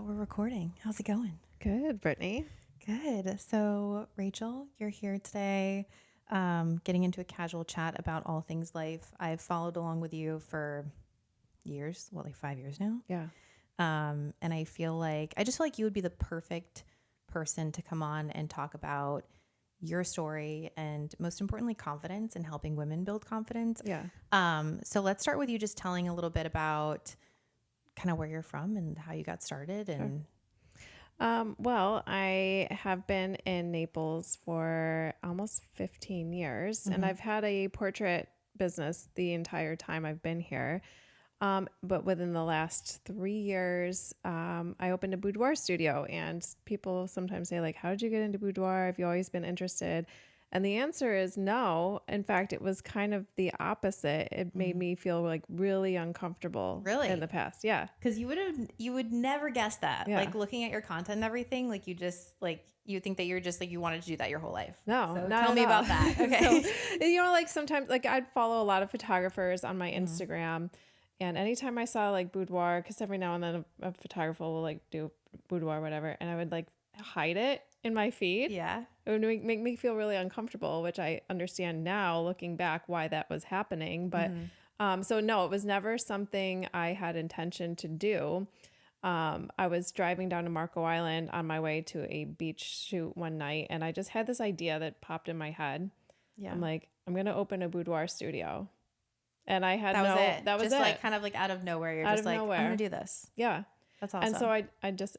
So we're recording. How's it going? Good, Brittany. Good. So Rachel, you're here today, getting into a casual chat about all things life. I've followed along with you for years, like 5 years now. Yeah. And I just feel like you would be the perfect person to come on and talk about your story and most importantly, confidence and helping women build confidence. Yeah. So let's start with you just telling a little bit about kind of where you're from and how you got started and Well, I have been in Naples for almost 15 years, and I've had a portrait business the entire time I've been here. But within the last 3 years, I opened a boudoir studio, and people sometimes say, like, how did you get into boudoir? Have you always been interested? And the answer is no. In fact, it was kind of the opposite. It made me feel like really uncomfortable Really? in the past. Yeah. because you would never guess that. Yeah. Like looking at your content and everything, like you think that you're just like you wanted to do that your whole life. No, So not tell at me all. about that. Okay. So, like sometimes like I'd follow a lot of photographers on my Instagram, and anytime I saw like boudoir, because every now and then a photographer will like do boudoir or whatever, and I would like hide it in my feed. Yeah. It would make me feel really uncomfortable, which I understand now looking back why that was happening. But so no, it was never something I had intention to do. I was driving down to Marco Island on my way to a beach shoot one night, and I just had this idea that popped in my head. Yeah. I'm like, I'm going to open a boudoir studio. And I had That was it. that was just it. like kind of like out of nowhere. You're Out just of like, I'm nowhere. going to do this. Yeah. That's awesome. And so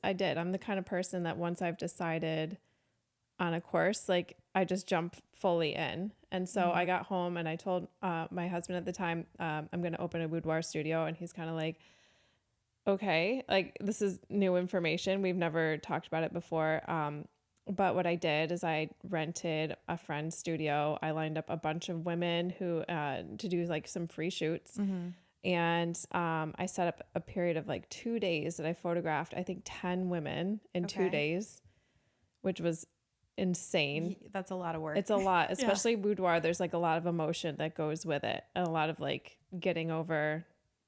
I did. I'm the kind of person that once I've decided on a course, like I just jump fully in. And so I got home and I told my husband at the time, I'm going to open a boudoir studio. And he's kind of like, okay, like this is new information. We've never talked about it before. But what I did is I rented a friend's studio. I lined up a bunch of women who to do like some free shoots. And I set up a period of like 2 days that I photographed, I think 10 women in 2 days, which was insane. That's a lot of work. It's a lot, especially boudoir. There's like a lot of emotion that goes with it and a lot of like getting over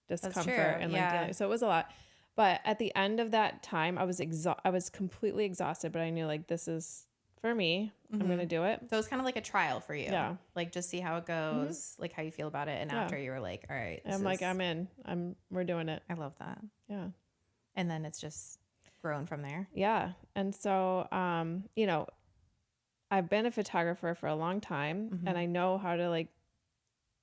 discomfort and like dealing. So it was a lot. But at the end of that time, I was completely exhausted, but I knew like this is for me. I'm going to do it. So it was kind of like a trial for you. Yeah. Like just see how it goes, like how you feel about it. And after you were like, all right. I'm like, I'm in. We're doing it. I love that. Yeah. And then it's just grown from there. Yeah. And so, I've been a photographer for a long time and I know how to like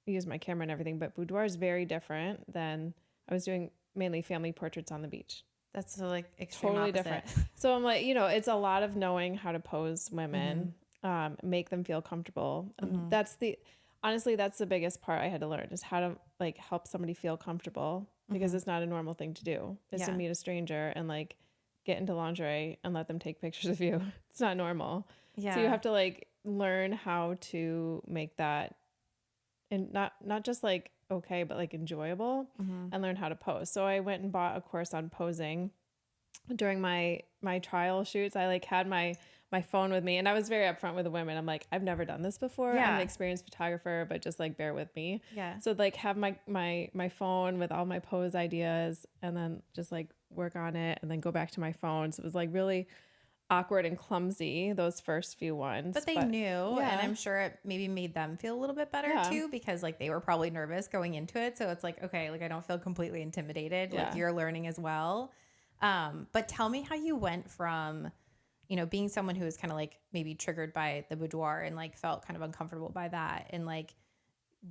use my camera and everything, but boudoir is very different than I was doing mainly family portraits on the beach. That's so like extreme Totally opposite. different. So I'm like, it's a lot of knowing how to pose women, make them feel comfortable. Honestly, that's the biggest part I had to learn is how to like help somebody feel comfortable because it's not a normal thing to do. It's to meet a stranger and like get into lingerie and let them take pictures of you. It's not normal. Yeah. So you have to like learn how to make that and not just like okay, but like enjoyable and learn how to pose. So I went and bought a course on posing during my trial shoots. I like had my phone with me and I was very upfront with the women. I'm like, I've never done this before. I'm an experienced photographer, but just like bear with me. Yeah. So like have my phone with all my pose ideas and then just like work on it and then go back to my phone. So it was like really awkward and clumsy those first few ones. But they knew, and I'm sure it maybe made them feel a little bit better too, because like they were probably nervous going into it. So it's like, okay, like I don't feel completely intimidated. Like you're learning as well. But tell me how you went from, being someone who was kind of like maybe triggered by the boudoir and like felt kind of uncomfortable by that and like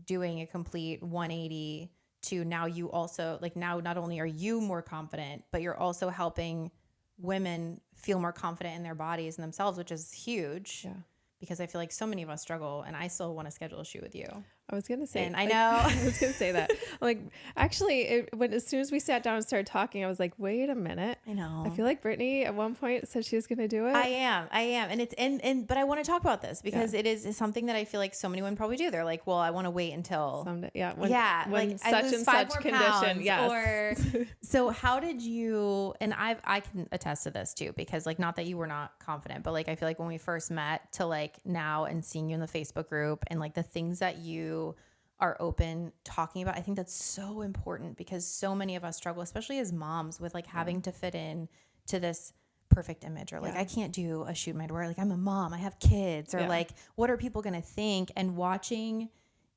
doing a complete 180 to now you also like now not only are you more confident, but you're also helping women feel more confident in their bodies and themselves, which is huge because I feel like so many of us struggle and I still want to schedule a shoot with you. I was going to say, and I know I was going to say that like, actually as soon as we sat down and started talking, I was like, wait a minute. I know. I feel like Brittany at one point said she was going to do it. I am. And it's, but I want to talk about this because it is something that I feel like so many women probably do. They're like, well, I want to wait until someday. When like I such lose and 5 such more condition. Pounds, Yes. Or so how did you, and I can attest to this too, because like, not that you were not confident, but like, I feel like when we first met to like now and seeing you in the Facebook group and like the things that you are open talking about, I think that's so important because so many of us struggle, especially as moms, with like having to fit in to this perfect image, or like, I can't do a shoot in my underwear. Like, I'm a mom, I have kids, or like, what are people going to think? And watching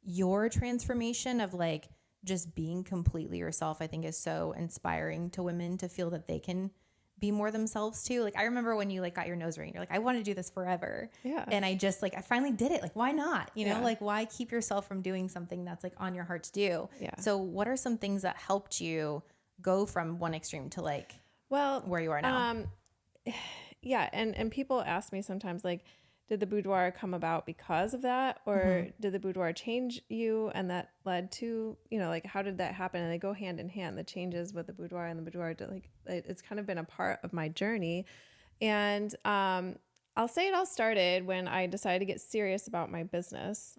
your transformation of like just being completely yourself, I think is so inspiring to women to feel that they can be more themselves too. Like, I remember when you like got your nose ring, you're like, I want to do this forever. Yeah. And I just like, I finally did it. Like, why not? You know, like, why keep yourself from doing something that's like on your heart to do? Yeah. So what are some things that helped you go from one extreme to like, where you are now? Yeah. And people ask me sometimes, like, did the boudoir come about because of that? Or did the boudoir change you? And that led to, you know, like, how did that happen? And they go hand in hand, the changes with the boudoir and the boudoir, to like, it's kind of been a part of my journey. And I'll say it all started when I decided to get serious about my business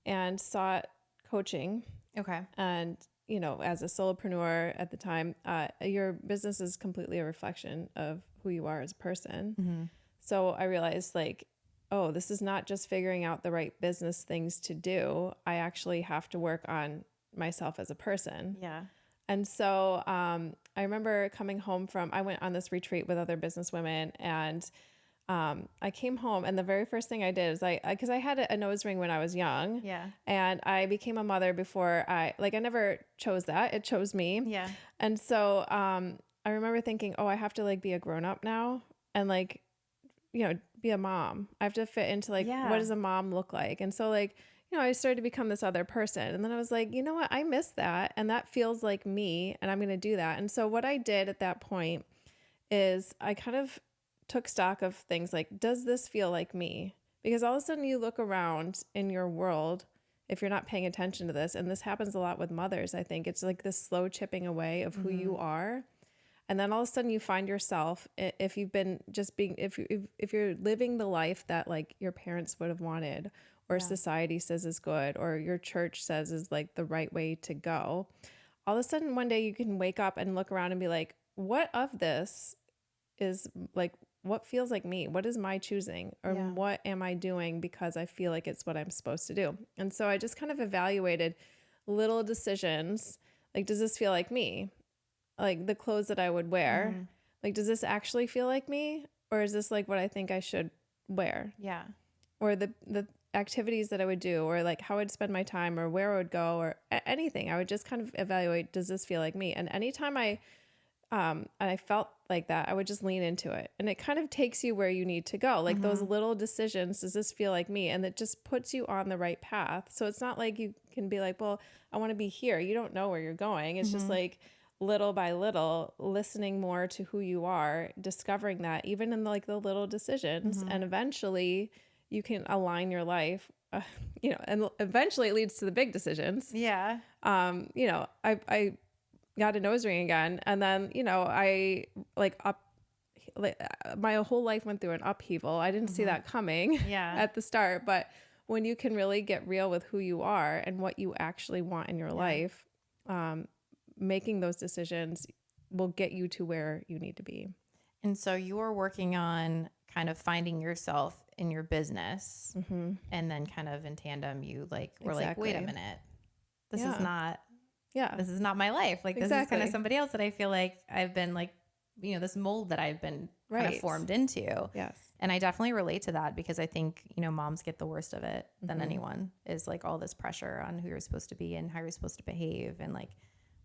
and sought coaching. Okay. And, you know, as a solopreneur at the time, your business is completely a reflection of who you are as a person. So I realized, like, oh, this is not just figuring out the right business things to do. I actually have to work on myself as a person. Yeah. And so I remember coming home I went on this retreat with other business women, and I came home, and the very first thing I did is because I had a nose ring when I was young. Yeah. And I became a mother before I never chose that. It chose me. Yeah. And so I remember thinking, oh, I have to like be a grown up now and like, you know, be a mom. I have to fit into like, what does a mom look like? And so like, you know, I started to become this other person. And then I was like, you know what? I miss that. And that feels like me. And I'm going to do that. And so what I did at that point is I kind of took stock of things like, does this feel like me? Because all of a sudden you look around in your world, if you're not paying attention to this, and this happens a lot with mothers, I think it's like this slow chipping away of who you are. And then all of a sudden you find yourself, if you've been just being, if you're living the life that like your parents would have wanted, or society says is good, or your church says is like the right way to go, all of a sudden one day you can wake up and look around and be like, what of this is like, what feels like me? What is my choosing? Or what am I doing because I feel like it's what I'm supposed to do? And so I just kind of evaluated little decisions. Like, does this feel like me? Like the clothes that I would wear, like, does this actually feel like me? Or is this like what I think I should wear? Yeah. Or the activities that I would do, or like how I'd spend my time, or where I would go, or anything. I would just kind of evaluate, does this feel like me? And anytime I felt like that, I would just lean into it. And it kind of takes you where you need to go. Like those little decisions, does this feel like me? And it just puts you on the right path. So it's not like you can be like, well, I want to be here. You don't know where you're going. It's just like, little by little, listening more to who you are, discovering that even in like the little decisions, and eventually you can align your life, you know, and eventually it leads to the big decisions. Yeah. You know, I got a nose ring again, and then, you know, my whole life went through an upheaval. I didn't see that coming at the start, but when you can really get real with who you are and what you actually want in your life, making those decisions will get you to where you need to be. And so you were working on kind of finding yourself in your business, and then kind of in tandem, you like were like, wait a minute, this is not, this is not my life. Like this is kind of somebody else that I feel like I've been like, you know, this mold that I've been kind of formed into. Yes. And I definitely relate to that, because I think, you know, moms get the worst of it than anyone, is like all this pressure on who you're supposed to be and how you're supposed to behave, and like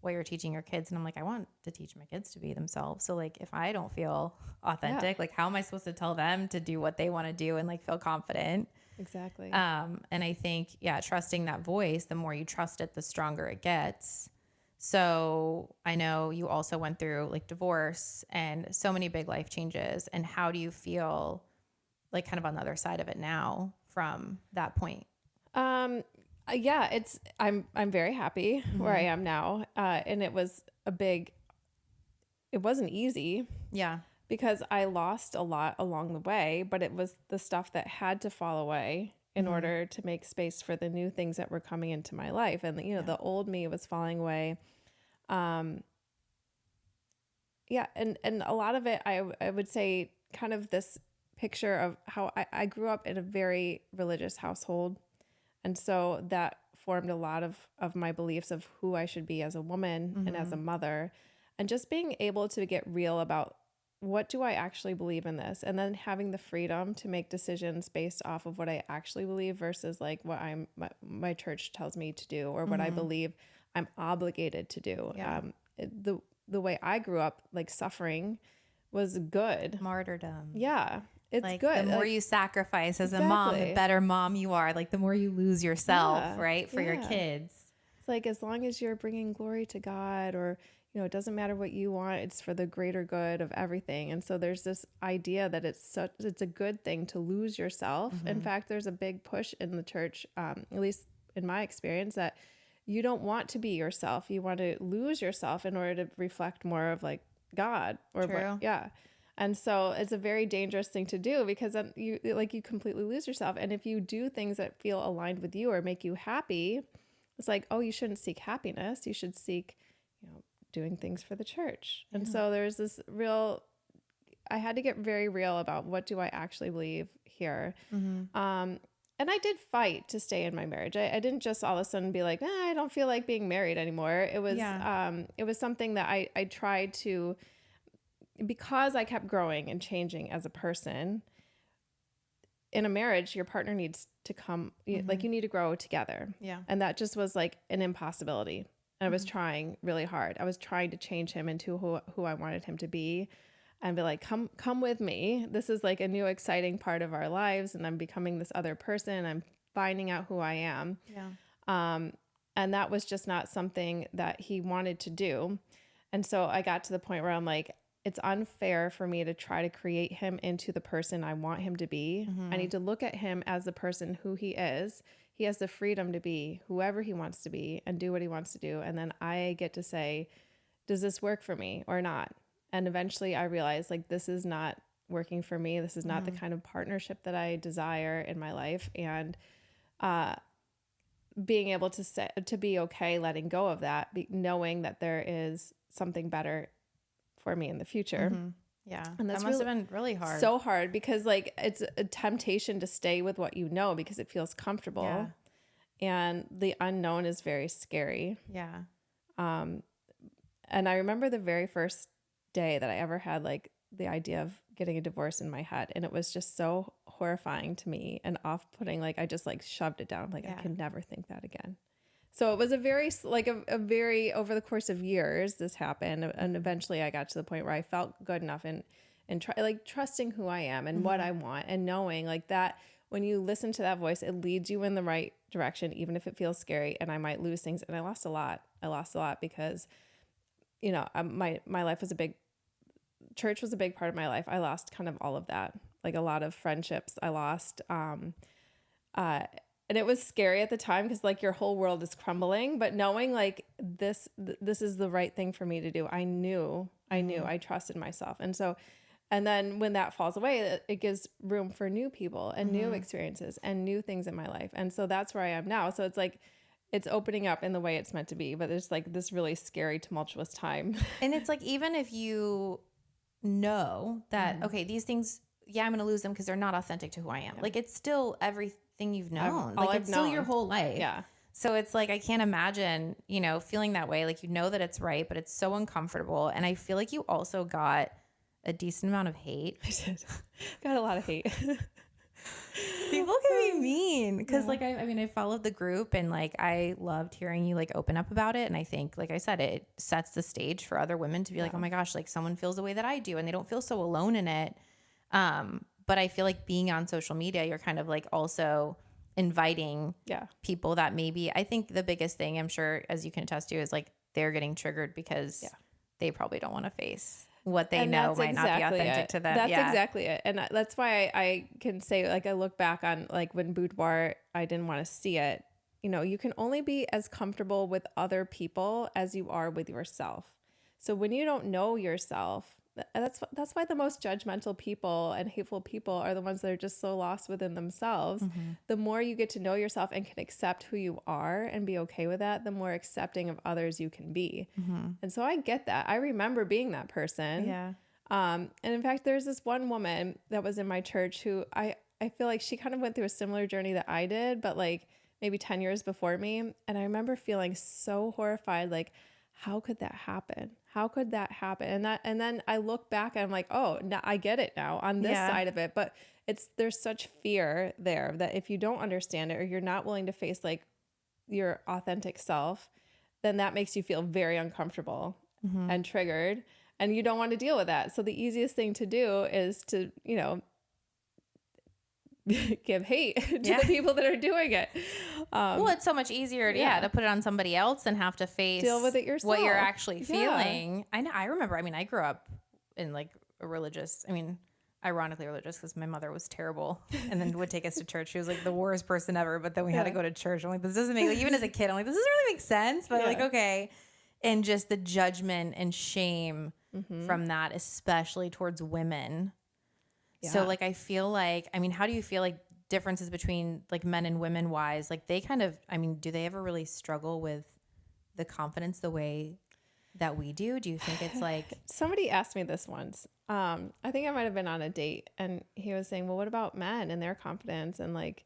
what you're teaching your kids. And I'm like, I want to teach my kids to be themselves. So like, if I don't feel authentic, like how am I supposed to tell them to do what they want to do and like feel confident? Exactly. And I think, trusting that voice, the more you trust it, the stronger it gets. So I know you also went through like divorce and so many big life changes. And how do you feel like kind of on the other side of it now from that point? I'm very happy where I am now. And it wasn't easy. Yeah. Because I lost a lot along the way, but it was the stuff that had to fall away in order to make space for the new things that were coming into my life. And, you know, the old me was falling away. And a lot of it, I would say kind of this picture of how I grew up in a very religious household. And so that formed a lot of my beliefs of who I should be as a woman and as a mother. And just being able to get real about what do I actually believe in this? And then having the freedom to make decisions based off of what I actually believe versus like what my church tells me to do or what I believe I'm obligated to do. Yeah. The way I grew up, like suffering was good. Martyrdom. Yeah. It's like, good. The more like, you sacrifice as a mom, the better mom you are. Like the more you lose yourself, right? For your kids. It's like, as long as you're bringing glory to God, or, you know, it doesn't matter what you want, it's for the greater good of everything. And so there's this idea that it's a good thing to lose yourself. In fact, there's a big push in the church, at least in my experience, that you don't want to be yourself. You want to lose yourself in order to reflect more of like God or True. And so it's a very dangerous thing to do, because then you completely lose yourself. And if you do things that feel aligned with you or make you happy, it's like, oh, you shouldn't seek happiness. You should seek, you know, doing things for the church. And so there's this I had to get very real about what do I actually believe here. And I did fight to stay in my marriage. I didn't just all of a sudden be like, I don't feel like being married anymore. It was something that I tried to, because I kept growing and changing as a person. In a marriage, your partner needs to come, like you need to grow together. Yeah. And that just was like an impossibility. And I was trying really hard. I was trying to change him into who I wanted him to be, and be like, come with me. This is like a new exciting part of our lives. And I'm becoming this other person. I'm finding out who I am. Yeah. And that was just not something that he wanted to do. And so I got to the point where I'm like, it's unfair for me to try to create him into the person I want him to be. I need to look at him as the person who he is. He has the freedom to be whoever he wants to be and do what he wants to do. And then I get to say, does this work for me or not? And eventually I realized, like, this is not working for me. This is not the kind of partnership that I desire in my life. And being able to be okay letting go of that, knowing that there is something better for me in the future. Yeah. And that must have been really hard. So hard, because like it's a temptation to stay with what you know because it feels comfortable. Yeah. And the unknown is very scary. Yeah. And I remember the very first day that I ever had like the idea of getting a divorce in my head, and it was just so horrifying to me and off-putting. Like I just like shoved it down. Like I can never think that again. So it was a very over the course of years, this happened. And eventually I got to the point where I felt good enough and trusting who I am and what I want, and knowing like that when you listen to that voice, it leads you in the right direction, even if it feels scary. And I might lose things. And I lost a lot. Because, you know, my life was church was a big part of my life. I lost kind of all of that, like a lot of friendships I lost. And it was scary at the time because like your whole world is crumbling, but knowing like this is the right thing for me to do. I knew, I trusted myself. And then when that falls away, it gives room for new people and new experiences and new things in my life. And so that's where I am now. So it's like, it's opening up in the way it's meant to be, but there's like this really scary, tumultuous time. And it's like, even if you know that, okay, these things, I'm going to lose them because they're not authentic to who I am. Yeah. Like it's still everything you've known. Like it's still your whole life. Yeah. So it's like, I can't imagine, you know, feeling that way. Like, you know that it's right, but it's so uncomfortable. And I feel like you also got a decent amount of hate. I did. Got a lot of hate. People can be mean because like I followed the group, and like I loved hearing you like open up about it. And I think, like I said, it sets the stage for other women to be like, oh my gosh, like someone feels the way that I do, and they don't feel so alone in it. But I feel like being on social media, you're kind of like also inviting people that maybe, I think the biggest thing, I'm sure, as you can attest to, is like they're getting triggered because they probably don't want to face what they know might not be authentic to them. That's exactly it. And that's why I can say, like, I look back on like when boudoir, I didn't want to see it. You know, you can only be as comfortable with other people as you are with yourself. So when you don't know yourself, that's why the most judgmental people and hateful people are the ones that are just so lost within themselves. The more you get to know yourself and can accept who you are and be okay with that, the more accepting of others you can be. And so I get that. I remember being that person. And in fact, there's this one woman that was in my church who I feel like she kind of went through a similar journey that I did, but like maybe 10 years before me. And I remember feeling so horrified, like, how could that happen? How could that happen? And then I look back and I'm like, oh, now I get it now on this side of it. But there's such fear there that if you don't understand it, or you're not willing to face like your authentic self, then that makes you feel very uncomfortable and triggered, and you don't want to deal with that. So the easiest thing to do is to, give hate to the people that are doing it. Well, it's so much easier to put it on somebody else than have to deal with it yourself. What you're actually feeling. I know. I remember. I mean, I grew up in like a religious. I mean, ironically religious, because my mother was terrible, and then would take us to church. She was like the worst person ever. But then we had to go to church. I'm like, this doesn't make. Like, even as a kid, I'm like, this doesn't really make sense. But like, okay, and just the judgment and shame from that, especially towards women. Yeah. So like, I feel like, I mean, how do you feel like differences between like men and women wise? Like they kind of, I mean, do they ever really struggle with the confidence the way that we do? Do you think it's like... Somebody asked me this once. I think I might've been on a date, and he was saying, well, what about men and their confidence? And like,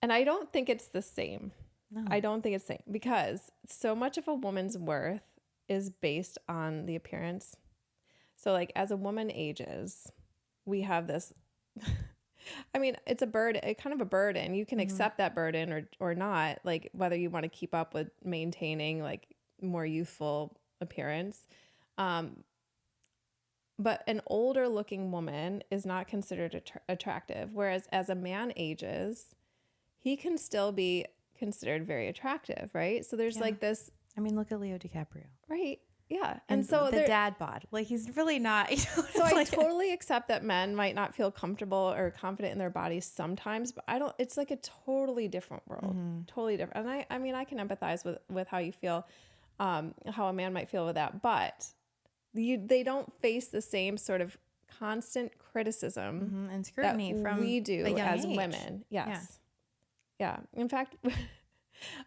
and I don't think it's the same. No. I don't think it's the same, because so much of a woman's worth is based on the appearance. So like as a woman ages, we have this, I mean, it's a kind of a burden. You can accept that burden or not, like whether you want to keep up with maintaining like more youthful appearance. But an older looking woman is not considered attractive. Whereas as a man ages, he can still be considered very attractive, right? So there's like this. I mean, look at Leo DiCaprio. Right. Yeah. And so the dad bod, like he's really not. So I totally accept that men might not feel comfortable or confident in their bodies sometimes, but it's like a totally different world, totally different. And I mean, I can empathize with how you feel, how a man might feel with that, but they don't face the same sort of constant criticism and scrutiny from we do as women. Yes. Yeah. In fact,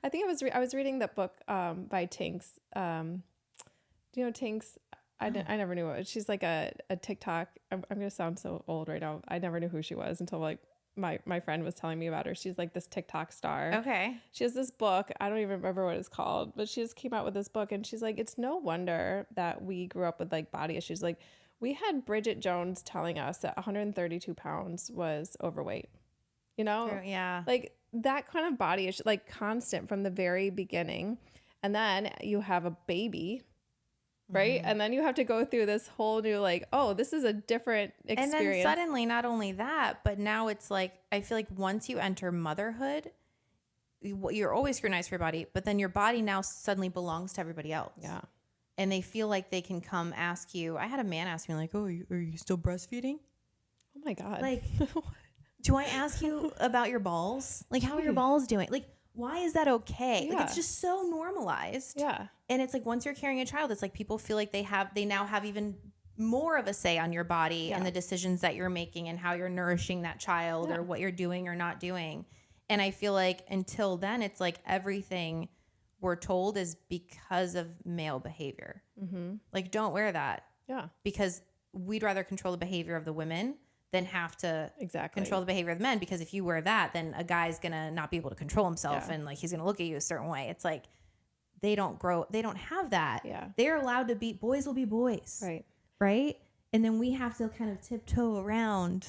I think I was reading that book by Tinks. Do you know Tinks? I never knew it. She's like a TikTok. I'm going to sound so old right now. I never knew who she was until like my friend was telling me about her. She's like this TikTok star. Okay. She has this book. I don't even remember what it's called, but she just came out with this book, and she's like, it's no wonder that we grew up with like body issues. Like we had Bridget Jones telling us that 132 pounds was overweight, you know? True, yeah. Like that kind of body issue, like constant from the very beginning. And then you have a baby, right? And then you have to go through this whole new, like, oh, this is a different experience. And then suddenly, not only that, but now it's like, I feel like once you enter motherhood, you're always scrutinized for your body, but then your body now suddenly belongs to everybody else. Yeah. And they feel like they can come ask you. I had a man ask me like, oh, are you still breastfeeding? Oh my God. Like, do I ask you about your balls? Like, how are your balls doing? Like, why is that okay? Yeah. Like, it's just so normalized. Yeah. And it's like, once you're carrying a child, it's like people feel like they now have even more of a say on your body and the decisions that you're making and how you're nourishing that child or what you're doing or not doing. And I feel like until then, it's like everything we're told is because of male behavior. Like, don't wear that. Yeah. Because we'd rather control the behavior of the women than have to control the behavior of the men. Because if you wear that, then a guy's going to not be able to control himself and like he's going to look at you a certain way. It's like they don't have that. Yeah. They're allowed to be, boys will be boys. Right. Right. And then we have to kind of tiptoe around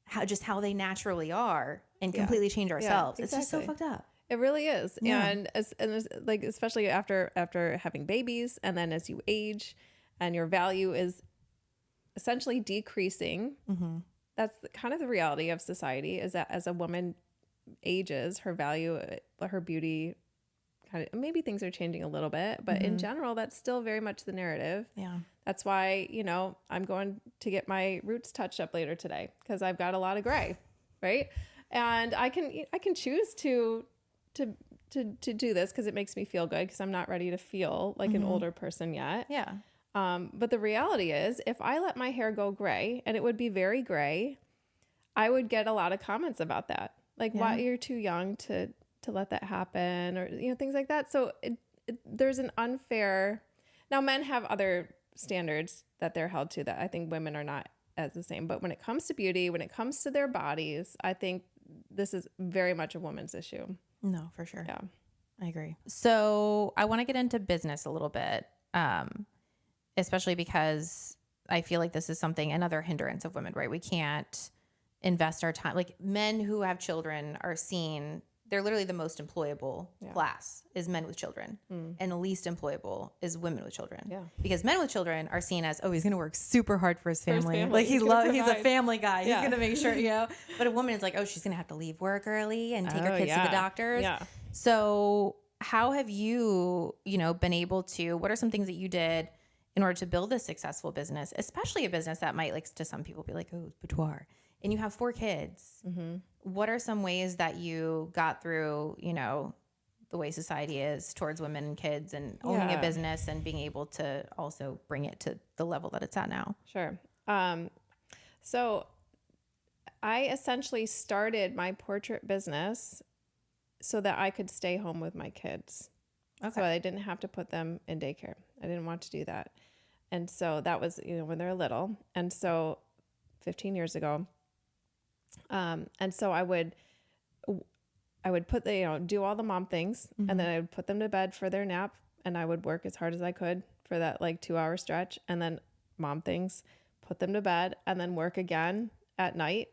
how they naturally are and completely change ourselves. Yeah, exactly. It's just so fucked up. It really is. Yeah. And like, especially after having babies, and then as you age and your value is essentially decreasing, that's kind of the reality of society, is that as a woman ages, her value, her beauty, kind of, maybe things are changing a little bit, but in general, that's still very much the narrative. Yeah. That's why, I'm going to get my roots touched up later today, because I've got a lot of gray, right? And I can choose to do this because it makes me feel good, because I'm not ready to feel like an older person yet. Yeah. But the reality is, if I let my hair go gray, and it would be very gray, I would get a lot of comments about that. Like, why you're too young to let that happen, or, things like that. So there's an unfair, now men have other standards that they're held to that I think women are not as the same. But when it comes to beauty, when it comes to their bodies, I think this is very much a woman's issue. No, for sure. Yeah, I agree. So I want to get into business a little bit. especially because I feel like this is another hindrance of women, right? We can't invest our time. Like men who have children are seen, they're literally the most employable class is men with children. And the least employable is women with children. Yeah. Because men with children are seen as, oh, he's going to work super hard for his family. Like he's a family guy. He's going to make sure, but a woman is like, oh, she's going to have to leave work early and take her kids to the doctors. Yeah. So how have you, been able to, what are some things that you did in order to build a successful business, especially a business that might, like, to some people be like, oh, boudoir, and you have 4 kids. What are some ways that you got through, the way society is towards women and kids and owning a business and being able to also bring it to the level that it's at now? Sure. So I essentially started my portrait business so that I could stay home with my kids. Okay. So I didn't have to put them in daycare. I didn't want to do that. And so that was, when they're little. And so 15 years ago. And so I would put do all the mom things, and then I would put them to bed for their nap, and I would work as hard as I could for that 2-hour stretch, and then mom things, put them to bed, and then work again at night.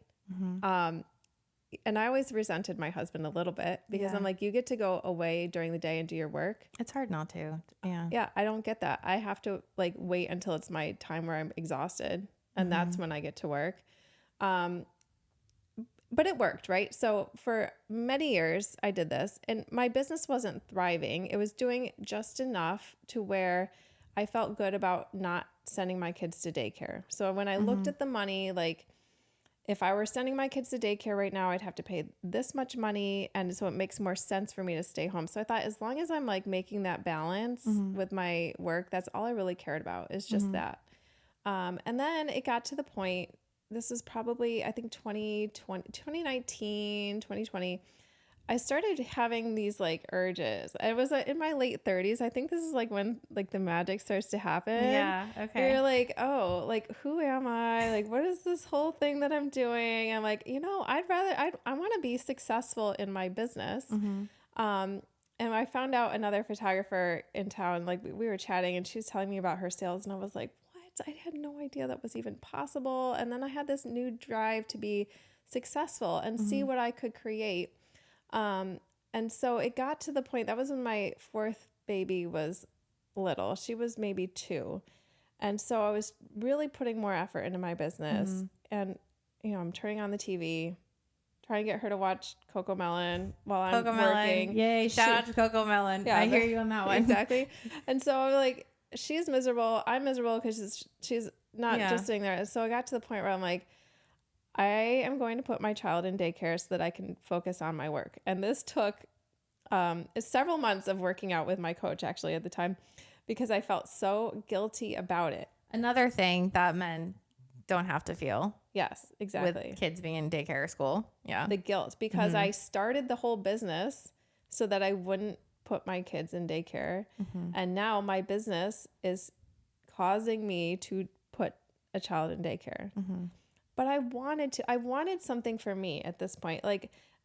And I always resented my husband a little bit because I'm like, you get to go away during the day and do your work. It's hard not to. Yeah. Yeah. I don't get that. I have to wait until it's my time where I'm exhausted, and that's when I get to work. But it worked, right? So for many years I did this, and my business wasn't thriving. It was doing just enough to where I felt good about not sending my kids to daycare. So when I looked at the money, if I were sending my kids to daycare right now, I'd have to pay this much money. And so it makes more sense for me to stay home. So I thought, as long as I'm making that balance with my work, that's all I really cared about, is just that. And then it got to the point, this is probably, I think 2019, 2020, I started having these urges. I was in my late 30s. I think this is when the magic starts to happen. Yeah. Okay. You're like, oh, who am I? What is this whole thing that I'm doing? I'm like, I want to be successful in my business. And I found out another photographer in town, we were chatting, and she was telling me about her sales, and I was like, I had no idea that was even possible. And then I had this new drive to be successful and see what I could create. And so it got to the point, that was when my 4th baby was little. She was maybe 2. And so I was really putting more effort into my business. And, I'm turning on the TV, trying to get her to watch Coco Melon while I'm working. Yay. Shout out to Coco Melon. Yeah, I hear you on that one. Exactly. And so I was like, she's miserable. I'm miserable because she's not just sitting there. So I got to the point where I'm like, I am going to put my child in daycare so that I can focus on my work. And this took several months of working out with my coach, actually, at the time, because I felt so guilty about it. Another thing that men don't have to feel. Yes, exactly. With kids being in daycare or school. Yeah. The guilt, because I started the whole business so that I wouldn't put my kids in daycare. And now my business is causing me to put a child in daycare. But I wanted something for me at this point.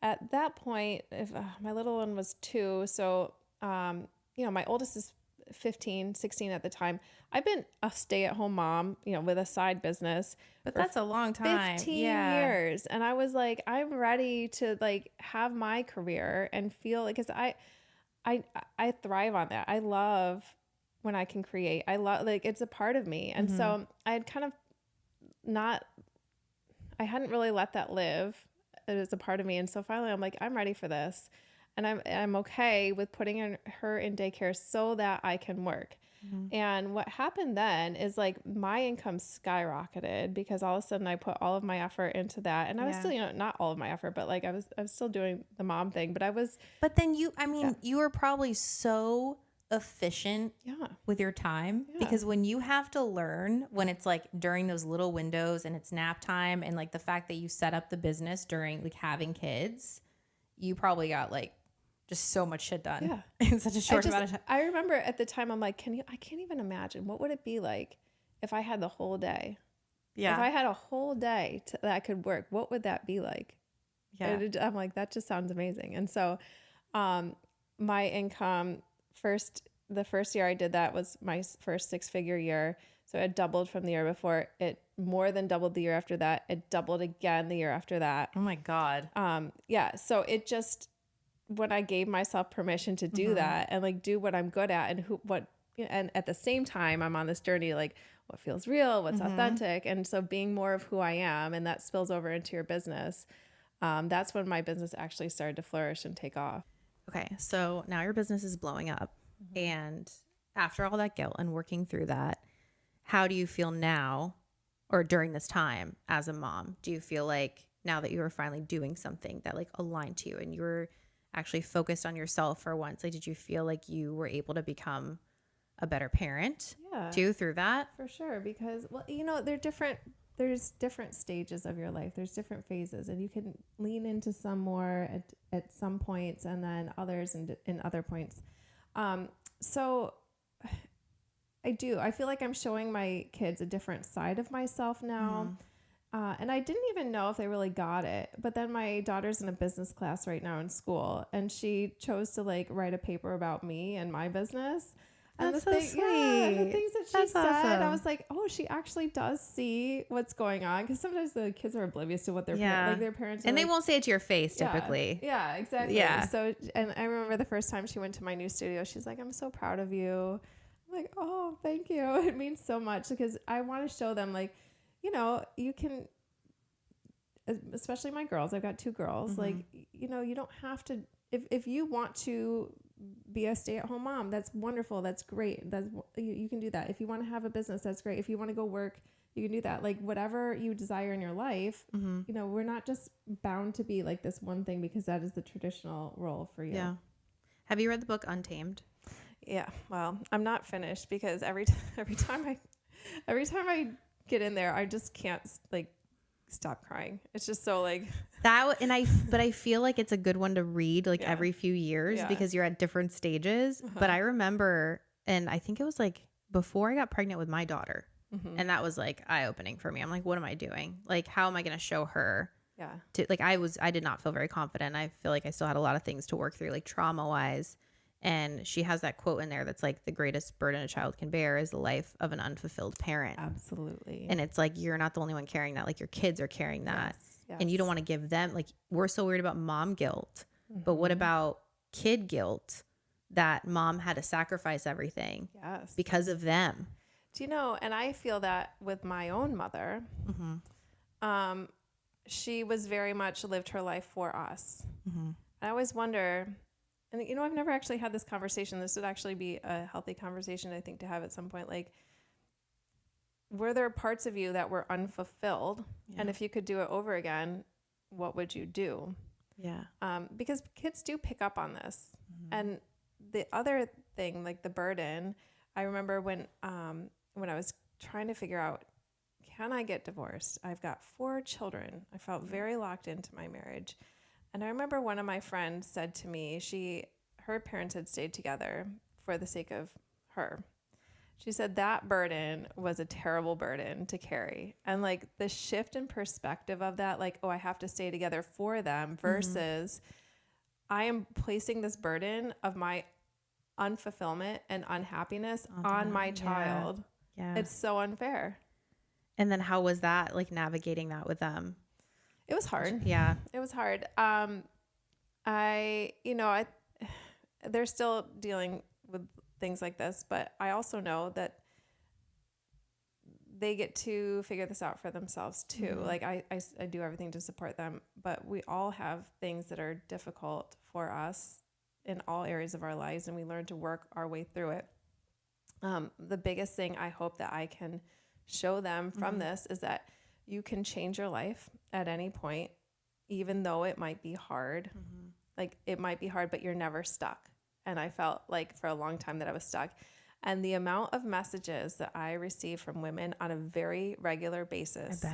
At that point, if my little one was 2, so, my oldest is 15, 16 at the time. I've been a stay-at-home mom, with a side business. But that's a long time. 15 years. And I was like, I'm ready to have my career and feel, because I thrive on that. I love when I can create. I love, it's a part of me. And so I had kind of I hadn't really let that live. It was a part of me. And so finally I'm like, I'm ready for this. And I'm okay with putting her in daycare so that I can work. And what happened then is my income skyrocketed, because all of a sudden I put all of my effort into that. And I was still, not all of my effort, but I was still doing the mom thing, but then you were probably so efficient with your time, because when you have to learn, when it's during those little windows and it's nap time, and the fact that you set up the business during having kids, you probably got just so much shit done in such a short amount of time. I remember at the time, I'm like, I can't even imagine, what would it be like if I had the whole day? Yeah. If I had a whole day that I could work, what would that be like? Yeah. I'm like, that just sounds amazing. And so my income first, the first year I did that was my first 6-figure year. So it doubled from the year before. It more than doubled the year after that. It doubled again the year after that. Oh my God. Yeah. So it just, when I gave myself permission to do that and like do what I'm good at and at the same time, I'm on this journey, like what feels real, what's authentic. And so being more of who I am, and that spills over into your business. That's when my business actually started to flourish and take off. Okay. So now your business is blowing up. And after all that guilt and working through that, how do you feel now or during this time as a mom? Do you feel like now that you are finally doing something that like aligned to you and you were actually focused on yourself for once, like did you feel like you were able to become a better parent too through that? For sure. Because, well, there's different stages of your life. There's different phases, and you can lean into some more at some points and then others in other points. So I feel like I'm showing my kids a different side of myself now. And I didn't even know if they really got it. But then my daughter's in a business class right now in school, and she chose to like write a paper about me and my business. And That's the so thing, sweet. yeah, and the things that she That's said, awesome. I was like, oh, she actually does see what's going on. Because sometimes the kids are oblivious to what their their parents are and they like, won't say it to your face typically. Yeah, exactly. Yeah. So, and I remember the first time she went to my new studio, she's like, I'm so proud of you. I'm like, oh, thank you. It means so much because I want to show them, like, you can, especially my girls. I've got 2 girls. Like, you don't have to, if you want to be a stay-at-home mom, that's wonderful. That's great. You can do that. If you want to have a business, that's great. If you want to go work, you can do that. Like whatever you desire in your life, we're not just bound to be like this one thing because that is the traditional role for you. Yeah. Have you read the book Untamed? Yeah. Well, I'm not finished because every time I get in there, I just can't like stop crying. It's just so like that. But I feel like it's a good one to read like every few years because you're at different stages. But I remember, and I think it was like before I got pregnant with my daughter, and that was like eye opening for me. I'm like, what am I doing? Like, how am I going to show her? Yeah. To like, I did not feel very confident. I feel like I still had a lot of things to work through, like trauma wise. And she has that quote in there that's like, the greatest burden a child can bear is the life of an unfulfilled parent. Absolutely. And it's like, you're not the only one carrying that. Like your kids are carrying that. Yes. And you don't want to give them, like, we're so worried about mom guilt, but what about kid guilt that mom had to sacrifice everything because of them? Do you know, and I feel that with my own mother, she was very much lived her life for us. I always wonder, and I've never actually had this conversation. This would actually be a healthy conversation, I think, to have at some point. Like, were there parts of you that were unfulfilled? Yeah. And if you could do it over again, what would you do? Yeah. Because kids do pick up on this. And the other thing, like the burden, I remember when I was trying to figure out, can I get divorced? I've got 4 children. I felt very locked into my marriage. And I remember one of my friends said to me, her parents had stayed together for the sake of her. She said that burden was a terrible burden to carry. And like the shift in perspective of that, like, oh, I have to stay together for them versus I am placing this burden of my unfulfillment and unhappiness on my child. Yeah. It's so unfair. And then how was that, like navigating that with them? It was hard. Yeah. It was hard. They're still dealing with things like this, but I also know that they get to figure this out for themselves too. Like I do everything to support them, but we all have things that are difficult for us in all areas of our lives, and we learn to work our way through it. The biggest thing I hope that I can show them from this is that you can change your life at any point, even though it might be hard. Like it might be hard, but you're never stuck. And I felt like for a long time that I was stuck. And the amount of messages that I receive from women on a very regular basis,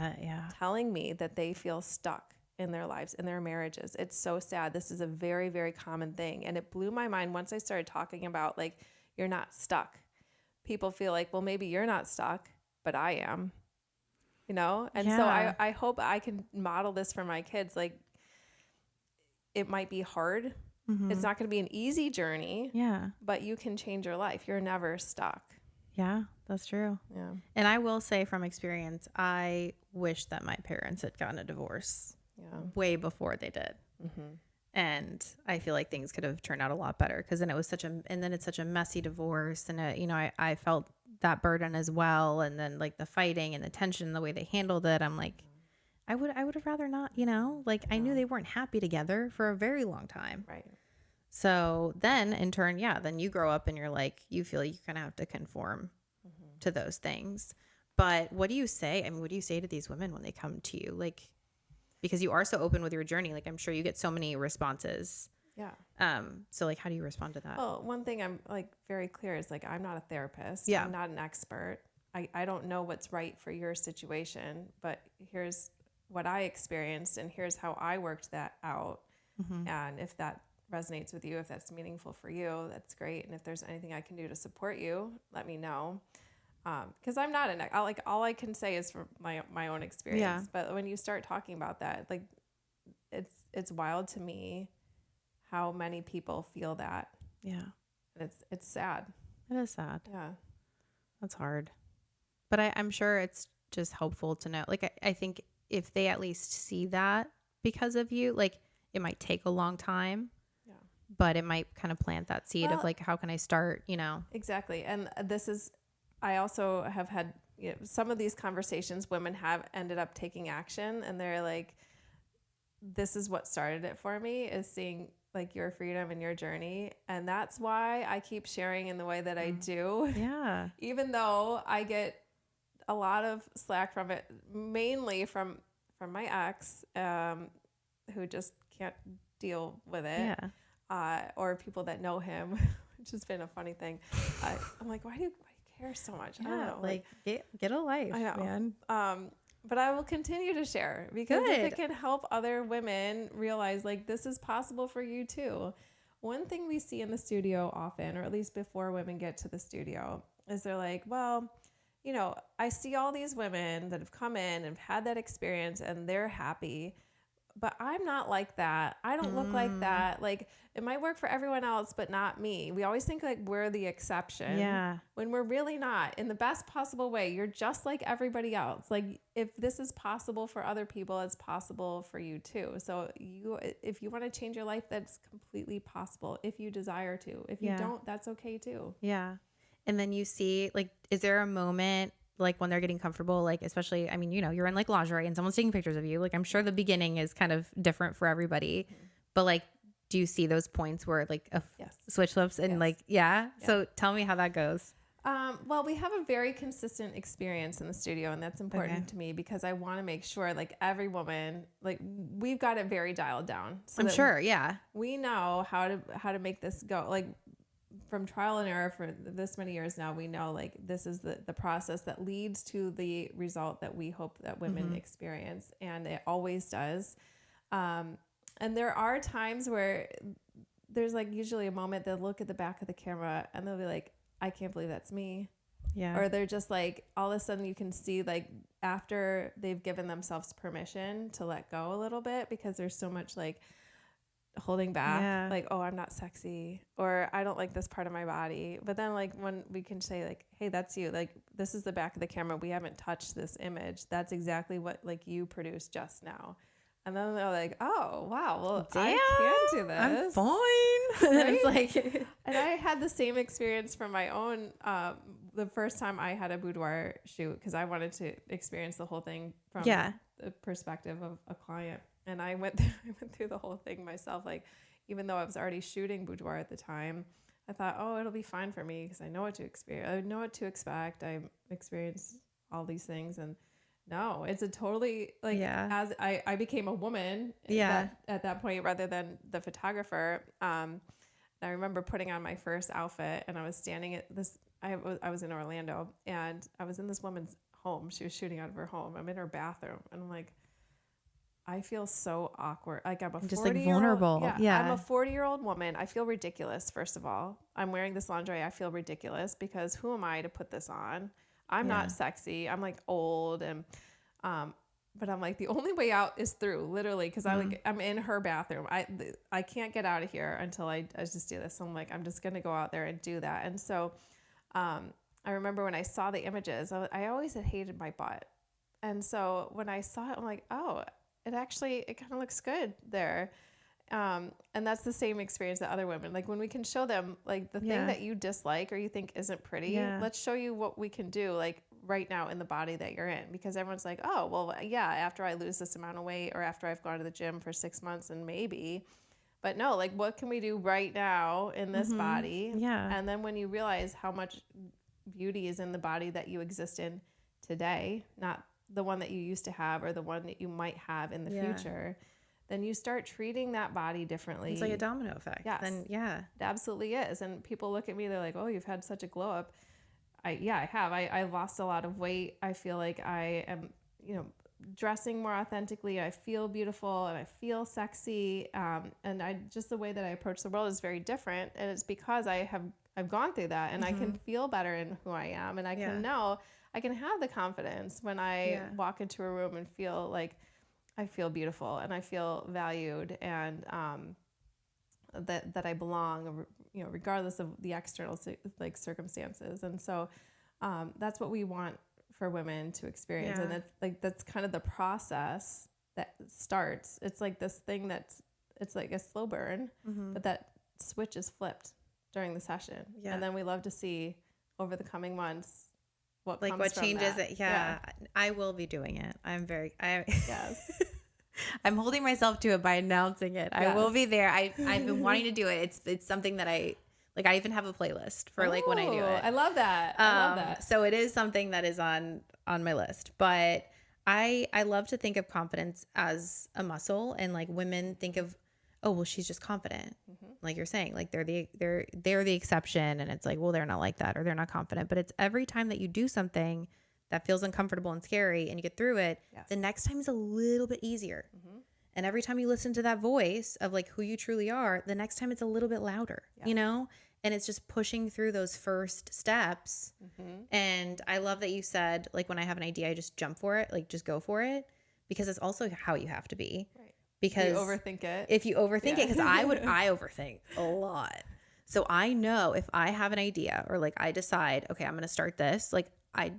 telling me that they feel stuck in their lives, in their marriages. It's so sad. This is a very, very common thing. And it blew my mind once I started talking about like, you're not stuck. People feel like, well, maybe you're not stuck, but I am, And so I hope I can model this for my kids. Like, it might be hard, Mm-hmm. It's not going to be an easy journey. Yeah. But you can change your life. You're never stuck. Yeah, that's true. Yeah. And I will say from experience, I wish that my parents had gotten a divorce way before they did. Mm-hmm. And I feel like things could have turned out a lot better because then it's such a messy divorce. And, I felt that burden as well. And then like the fighting and the tension, the way they handled it, I'm like, I would have rather not, I knew they weren't happy together for a very long time. Right. So then in turn, then you grow up and you're like, you feel you kind of have to conform to those things. But what do you say? I mean, what do you say to these women when they come to you? Like, because you are so open with your journey, like I'm sure you get so many responses. Yeah. So like, how do you respond to that? Well, one thing I'm like very clear is like, I'm not a therapist. Yeah. I'm not an expert. I don't know what's right for your situation, but here's what I experienced and here's how I worked that out. Mm-hmm. And if that resonates with you, if that's meaningful for you, that's great. And if there's anything I can do to support you, let me know. Because I'm not all I can say is from my own experience. Yeah. But when you start talking about that, like it's wild to me how many people feel that. Yeah. And it's sad. It is sad. Yeah. That's hard. But I'm sure it's just helpful to know. Like, I think if they at least see that because of you, like it might take a long time. Yeah. But it might kind of plant that seed of like, how can I start, Exactly. And I also have had some of these conversations, women have ended up taking action and they're like, this is what started it for me, is seeing like your freedom and your journey. And that's why I keep sharing in the way that I do. Yeah. Even though I get a lot of slack from it, mainly from my ex, who just can't deal with it. Yeah. Or people that know him, which has been a funny thing. I'm like, why do you care so much? Yeah, I don't know. like get a life, I know. man. But I will continue to share because Good. if it can help other women realize like this is possible for you too. One thing we see in the studio often, or at least before women get to the studio, is they're like, well, I see all these women that have come in and had that experience and they're happy, but I'm not like that. I don't look like that. Like it might work for everyone else, but not me. We always think like we're the exception. Yeah. When we're really not. In the best possible way, you're just like everybody else. Like if this is possible for other people, it's possible for you too. So if you want to change your life, that's completely possible if you desire to. If you don't, that's okay too. Yeah. And then you see, like, is there a moment like when they're getting comfortable, like, especially, I mean, you're in like lingerie and someone's taking pictures of you. Like, I'm sure the beginning is kind of different for everybody, but like, do you see those points where like a switch flips and like, So tell me how that goes. Well, we have a very consistent experience in the studio, and that's important to me because I want to make sure like every woman, like we've got it very dialed down. So I'm sure. Yeah. We know how to make this go. Like from trial and error for this many years now, we know like this is the process that leads to the result that we hope that women experience. And it always does. And there are times where there's like usually a moment they'll look at the back of the camera and they'll be like, I can't believe that's me. Yeah. Or they're just like, all of a sudden you can see like after they've given themselves permission to let go a little bit because there's so much like holding back, like, oh, I'm not sexy, or I don't like this part of my body. But then like when we can say like, hey, that's you, like this is the back of the camera, we haven't touched this image, that's exactly what like you produced just now. And then they're like, oh wow, well, damn, I can do this, I'm fine. Right? It's like and I had the same experience from my own the first time I had a boudoir shoot, because I wanted to experience the whole thing from the perspective of a client. And I went through the whole thing myself. Like, even though I was already shooting boudoir at the time, I thought, oh, it'll be fine for me because I know what to experience. I know what to expect. I experienced all these things, and no, it's a totally like as I became a woman at that point rather than the photographer. And I remember putting on my first outfit, and I was standing at this. I was in Orlando, and I was in this woman's home. She was shooting out of her home. I'm in her bathroom, and I'm like, I feel so awkward. Like I'm just like vulnerable. Yeah. I'm a 40-year-old woman. I feel ridiculous. First of all, I'm wearing this lingerie. I feel ridiculous because who am I to put this on? I'm not sexy. I'm like old. And, but I'm like, the only way out is through, literally, because I'm in her bathroom. I can't get out of here until I just do this. So I'm like, I'm just gonna go out there and do that. And so I remember when I saw the images, I always had hated my butt, and so when I saw it, I'm like, oh, it kind of looks good there. And that's the same experience that other women, like when we can show them like the thing that you dislike or you think isn't pretty, let's show you what we can do like right now in the body that you're in, because everyone's like, oh, well, yeah, after I lose this amount of weight or after I've gone to the gym for 6 months and maybe, but no, like what can we do right now in this body? Yeah. And then when you realize how much beauty is in the body that you exist in today, not the one that you used to have or the one that you might have in the future, then you start treating that body differently. It's like a domino effect. Yes. Then, yeah. It absolutely is. And people look at me, they're like, oh, you've had such a glow up. I have. I lost a lot of weight. I feel like I am, dressing more authentically. I feel beautiful and I feel sexy. And just the way that I approach the world is very different. And it's because I've gone through that, and I can feel better in who I am. And I can I can have the confidence when I walk into a room and feel like I feel beautiful and I feel valued, and that I belong, regardless of the external like circumstances. And so that's what we want for women to experience. And that's kind of the process that starts. It's like this thing it's like a slow burn, but that switch is flipped during the session. And then we love to see over the coming months what changes it. I will be doing it. Yes. I'm holding myself to it by announcing it. Yes. I will be there. I've been wanting to do it. It's something that I even have a playlist for like when I do it. I love that. So it is something that is on my list. But I love to think of confidence as a muscle, and like women think of, oh, well, she's just confident. Like you're saying, like they're the exception, and it's like, well, they're not like that, or they're not confident. But it's every time that you do something that feels uncomfortable and scary and you get through it, the next time is a little bit easier. And every time you listen to that voice of like who you truly are, the next time it's a little bit louder, and it's just pushing through those first steps. And I love that you said, like, when I have an idea, I just jump for it, like just go for it, because it's also how you have to be. Right. Because you overthink it. If you overthink it, because I overthink a lot. So I know if I have an idea, or like I decide, okay, I'm going to start this, like I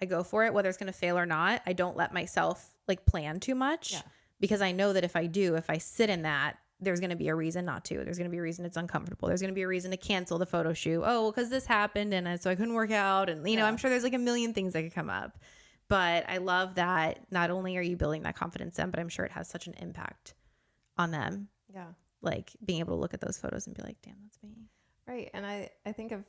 go for it, whether it's going to fail or not. I don't let myself like plan too much, because I know that if I sit in that, there's going to be a reason not to. There's going to be a reason it's uncomfortable. There's going to be a reason to cancel the photo shoot. Oh, well, because this happened and so I couldn't work out. And, I'm sure there's like a million things that could come up. But I love that not only are you building that confidence in, but I'm sure it has such an impact on them. Yeah. Like being able to look at those photos and be like, damn, that's me. Right. And I think of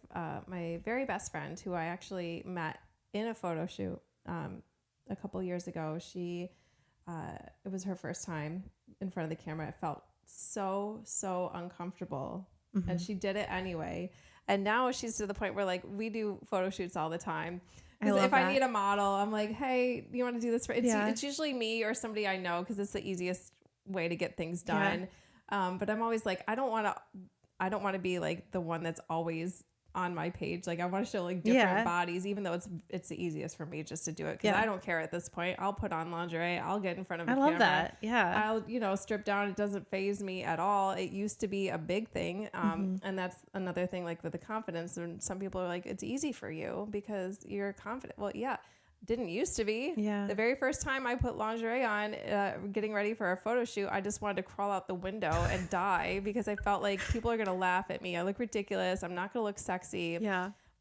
my very best friend, who I actually met in a photo shoot a couple years ago. It was her first time in front of the camera. It felt so uncomfortable, and she did it anyway. And now she's to the point where like we do photo shoots all the time. If I need a model, I'm like, hey, you want to do this? It's usually me or somebody I know, because it's the easiest way to get things done. But I'm always like, I don't want to be like the one that's always on my page. Like I want to show like different bodies, even though it's the easiest for me just to do it, because I don't care at this point. I'll put on lingerie, I'll get in front of a camera. I love that. I'll strip down. It doesn't faze me at all. It used to be a big thing, and that's another thing, like with the confidence. And some people are like, it's easy for you because you're confident. Well, didn't used to be. The very first time I put lingerie on, getting ready for a photo shoot, I just wanted to crawl out the window and die, because I felt like people are going to laugh at me. I look ridiculous. I'm not going to look sexy.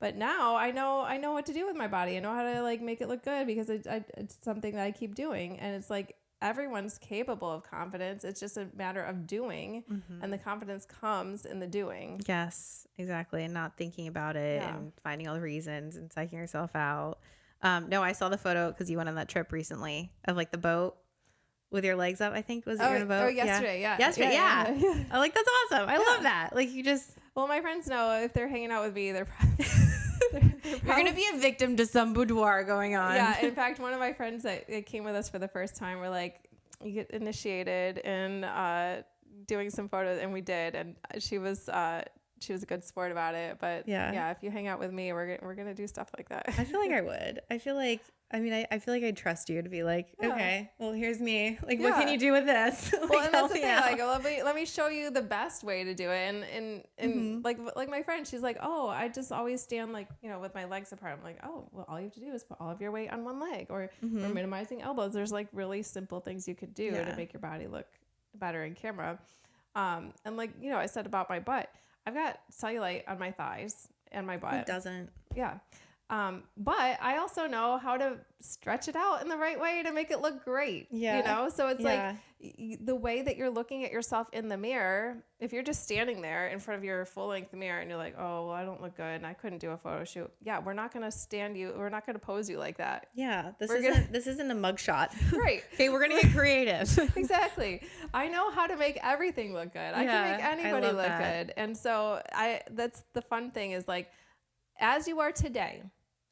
But now I know what to do with my body. I know how to like make it look good, because it's something that I keep doing. And it's like, everyone's capable of confidence. It's just a matter of doing. And the confidence comes in the doing. Yes, exactly. And not thinking about it and finding all the reasons and psyching yourself out. No, I saw the photo because you went on that trip recently of like the boat with your legs up, I think. Was it on a boat? Oh, yesterday. Yesterday. Yeah. I'm like, that's awesome. I love that. Like you just. Well, my friends know if they're hanging out with me, they're probably. You're going to be a victim to some boudoir going on. Yeah. In fact, one of my friends that came with us for the first time, were like, you get initiated in doing some photos, and we did. And she was a good sport about it. But if you hang out with me, we're gonna do stuff like that. I feel like I would. I feel like I mean, I feel like I trust you to be like, okay, well, here's me. Like, what can you do with this? Like, well, and that's the thing. Like, let me show you the best way to do it. And like my friend, she's like, oh, I just always stand like, with my legs apart. I'm like, oh, well, all you have to do is put all of your weight on one leg, or minimizing elbows. There's like really simple things you could do to make your body look better in camera. And like, I said about my butt, I've got cellulite on my thighs and my butt. Who doesn't? Yeah. But I also know how to stretch it out in the right way to make it look great. Yeah. So it's like the way that you're looking at yourself in the mirror, if you're just standing there in front of your full length mirror and you're like, oh, well, I don't look good and I couldn't do a photo shoot. Yeah. We're not going to we're not going to pose you like that. Yeah. This isn't a mugshot. Right. Okay. We're going to get creative. Exactly. I know how to make everything look good. I can make anybody look good. And so that's the fun thing is like, as you are today,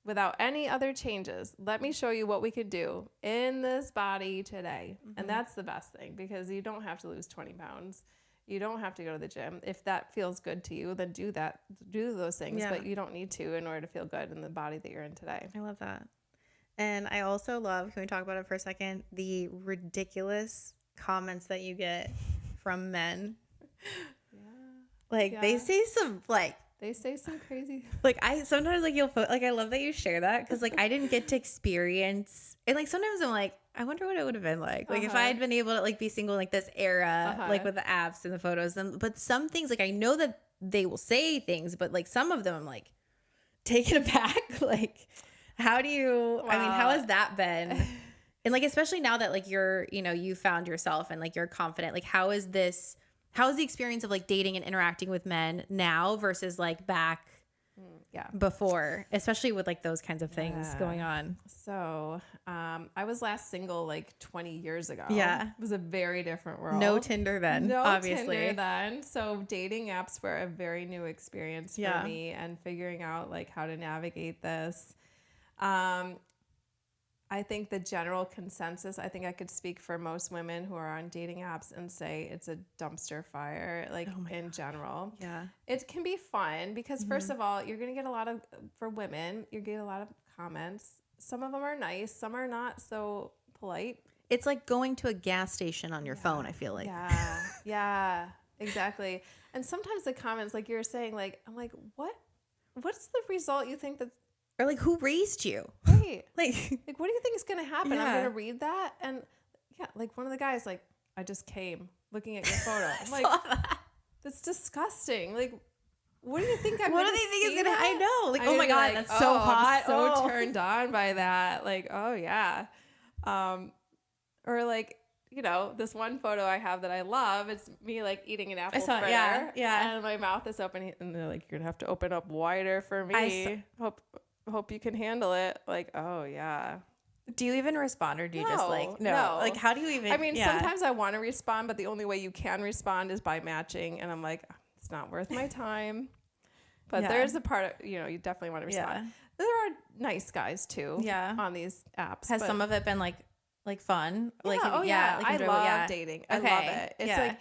without any other changes, let me show you what we could do in this body today. And that's the best thing, because you don't have to lose 20 pounds. You don't have to go to the gym. If that feels good to you, then do those things, but you don't need to in order to feel good in the body that you're in today. I love that. And I also love, can we talk about it for a second? The ridiculous comments that you get from men. They say some they say some crazy. Like I sometimes I love that you share that, because like I didn't get to experience, and like sometimes I'm like, I wonder what it would have been like if I had been able to like be single in like this era, like with the apps and the photos. But some things, like I know that they will say things, but like some of them I'm like taken aback. Like, how do you? I mean, how has that been? And like especially now that like you're you found yourself and like you're confident. Like how is the experience of like dating and interacting with men now versus like back before, especially with like those kinds of things going on? So I was last single like 20 years ago. Yeah. It was a very different world. No Tinder then, obviously. Tinder then. So dating apps were a very new experience for me, and figuring out like how to navigate this. I think the general consensus, I think I could speak for most women who are on dating apps and say it's a dumpster fire, like in general. Yeah. It can be fun because first of all, you're going to get for women, you're getting a lot of comments. Some of them are nice. Some are not so polite. It's like going to a gas station on your phone, I feel like. Yeah. Yeah, exactly. And sometimes the comments, like you're saying, like, I'm like, what's the result you think that? Or like, who raised you? Right. Like, what do you think is going to happen? I'm going to read that. And like one of the guys, like, I just came looking at your photo. I'm like, that's disgusting. Like, what do you think I'm going to do? What do they think is going to, I know. Like, oh my God, that's so hot. I'm so turned on by that. Like, oh yeah. Or like, this one photo I have that I love, it's me like eating an apple fritter. Yeah. And my mouth is open, and they're like, you're going to have to open up wider for me. Hope you can handle it. Like, oh yeah. Do you even respond, or do you just like no? Like, how do you even? I mean, sometimes I want to respond, but the only way you can respond is by matching, and I'm like, it's not worth my time. But there's a part of you definitely want to respond. Yeah. There are nice guys too. Yeah. On these apps. Has some of it been like fun? Yeah. Like, I love dating. I love it. It's like.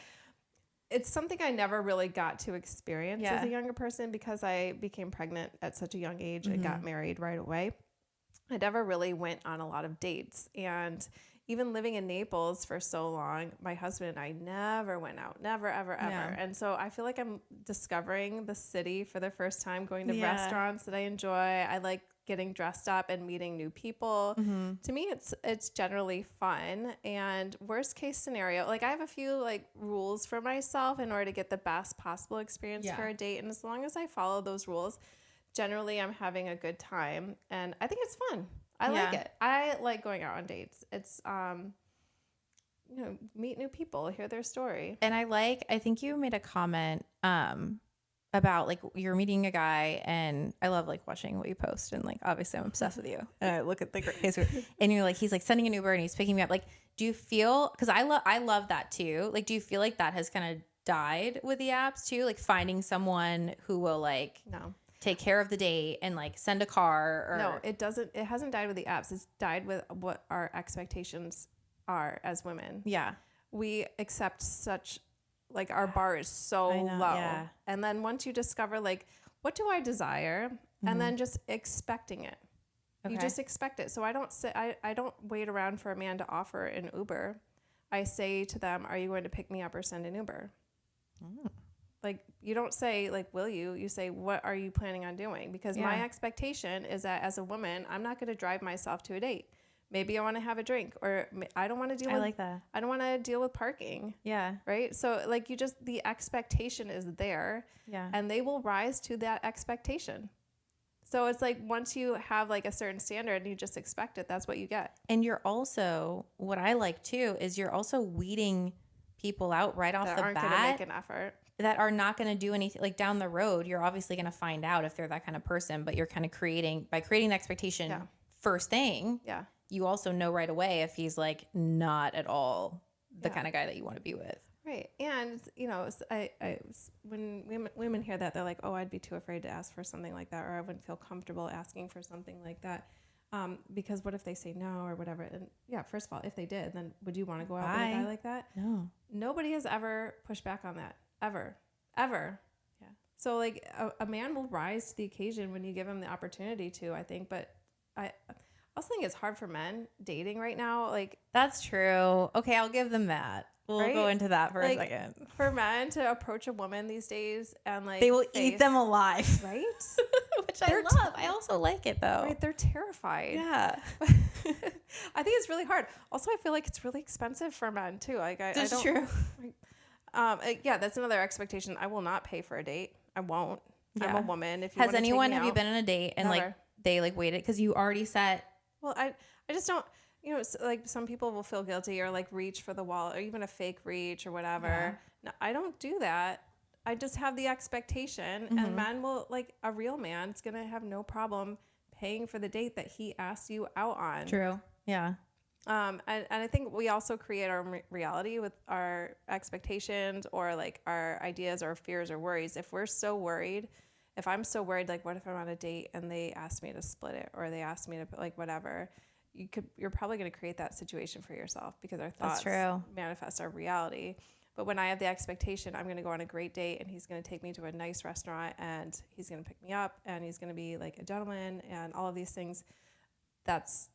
It's something I never really got to experience as a younger person, because I became pregnant at such a young age and got married right away. I never really went on a lot of dates. And even living in Naples for so long, my husband and I never went out. Never, ever, ever. Yeah. And so I feel like I'm discovering the city for the first time, going to restaurants that I enjoy. I like getting dressed up and meeting new people. To me, it's generally fun. And worst case scenario, like I have a few like rules for myself in order to get the best possible experience for a date. And as long as I follow those rules, generally I'm having a good time. And I think it's fun. I like it. I like going out on dates. It's, meet new people, hear their story. And I think you made a comment, about like you're meeting a guy, and I love like watching what you post, and like obviously I'm obsessed with you, and I look at and you're like, he's like sending an Uber and he's picking me up. Like, do you feel, because I love that too, like do you feel like that has kind of died with the apps too, like finding someone who will like take care of the date and like send a car? Or... No, it hasn't died with the apps. It's died with what our expectations are as women. Yeah, we accept such, like our bar is so low. And then once you discover like, what do I desire? And then just expecting it. Okay. You just expect it. So I don't wait around for a man to offer an Uber. I say to them, are you going to pick me up or send an Uber? Mm. Like, you don't say, like, will you? You say, what are you planning on doing? Because my expectation is that as a woman, I'm not going to drive myself to a date. Maybe I want to have a drink, or I don't want to deal with, like that. I don't want to deal with parking. Yeah. Right. So like the expectation is there, and they will rise to that expectation. So it's like, once you have like a certain standard and you just expect it, that's what you get. And you're also, what I like too, is you're also weeding people out right off the bat. That aren't going to make an effort. That are not going to do anything. Like, down the road, you're obviously going to find out if they're that kind of person, but you're kind of by creating the expectation first thing. Yeah. You also know right away if he's like not at all the kind of guy that you want to be with. Right. And, you know, when women hear that, they're like, oh, I'd be too afraid to ask for something like that, or I wouldn't feel comfortable asking for something like that. Because what if they say no or whatever? And first of all, if they did, then would you want to go out with a guy like that? No. Nobody has ever pushed back on that. Ever. Yeah. So like a man will rise to the occasion when you give him the opportunity to, I think. But I also think it's hard for men dating right now. Like, that's true. Okay, I'll give them that. We'll go into that for a second. For men to approach a woman these days and like, they will eat them alive, right? Which I love. I also like it though. Right? They're terrified. Yeah. I think it's really hard. Also, I feel like it's really expensive for men too. Like that's true. That's another expectation. I will not pay for a date. I won't. Yeah. I'm a woman. If you have you been on a date and Never. Like they like waited because you already set? Well, I just don't. You know, like some people will feel guilty or like reach for the wall or even a fake reach or whatever. Yeah. No, I don't do that. I just have the expectation, and men will, like a real man, is gonna have no problem paying for the date that he asks you out on. True. Yeah. And I think we also create our reality with our expectations or like our ideas or fears or worries. If I'm so worried, like, what if I'm on a date and they ask me to split it, or they ask me to like whatever, you're probably going to create that situation for yourself, because our thoughts manifest our reality. But when I have the expectation, I'm going to go on a great date and he's going to take me to a nice restaurant and he's going to pick me up and he's going to be like a gentleman and all of these things. That's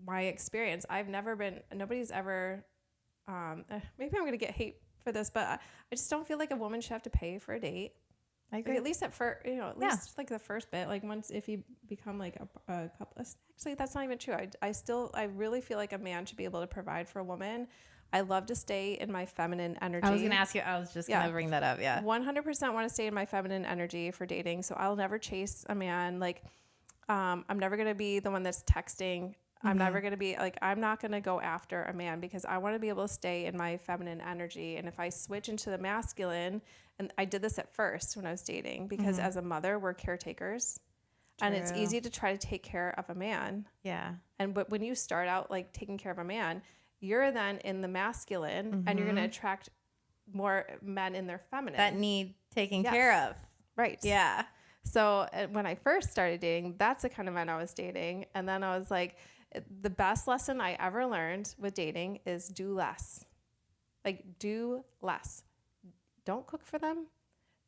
my experience. Nobody's ever, maybe I'm going to get hate for this, but I just don't feel like a woman should have to pay for a date. I agree. Like, at least at first, least like the first bit, like once, if you become like a couple, actually that's not even true. I really feel like a man should be able to provide for a woman. I love to stay in my feminine energy. I was going to ask you, I was just going to bring that up. Yeah. 100% want to stay in my feminine energy for dating. So I'll never chase a man. Like, I'm never going to be the one that's texting. I'm never going to be like, I'm not going to go after a man, because I want to be able to stay in my feminine energy. And if I switch into the masculine, and I did this at first when I was dating, because as a mother, we're caretakers. True. And it's easy to try to take care of a man. Yeah. But when you start out like taking care of a man, you're then in the masculine and you're going to attract more men in their feminine. That need taking care of. Right. Yeah. So when I first started dating, that's the kind of men I was dating. And then I was like, the best lesson I ever learned with dating is do less. Like, do less. Don't cook for them.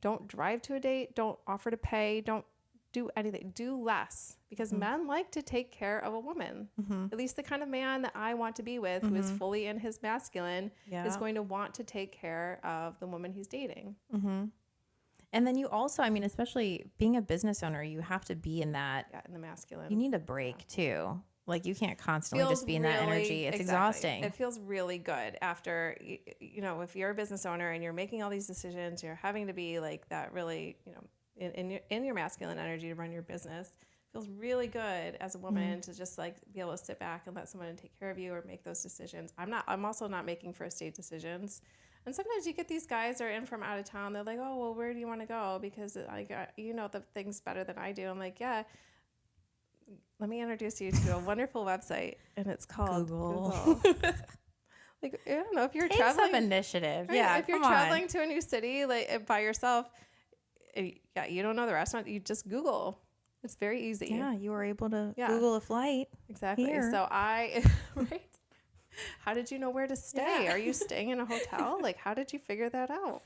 Don't drive to a date. Don't offer to pay. Don't do anything. Do less, because men like to take care of a woman. At least the kind of man that I want to be with, who is fully in his masculine, is going to want to take care of the woman he's dating. And then you also, I mean, especially being a business owner, you have to be in that. Yeah, in the masculine. You need a break too. Like, you can't constantly just be in that energy. It's exhausting. It feels really good after, if you're a business owner and you're making all these decisions, you're having to be like that really, in your masculine energy to run your business. It feels really good as a woman to just like be able to sit back and let someone take care of you or make those decisions. I'm also not making first date decisions. And sometimes you get these guys that are in from out of town. They're like, oh, well, where do you want to go? Because the things better than I do. I'm like, yeah. Let me introduce you to a wonderful website, and it's called Google. Like, I don't know, if you're traveling, some initiative. Right? Yeah, if you're traveling to a new city like by yourself, you don't know the restaurant, you just Google. It's very easy. Yeah, you were able to Google a flight. Exactly. Here. So right. How did you know where to stay? Yeah. Are you staying in a hotel? Like, how did you figure that out?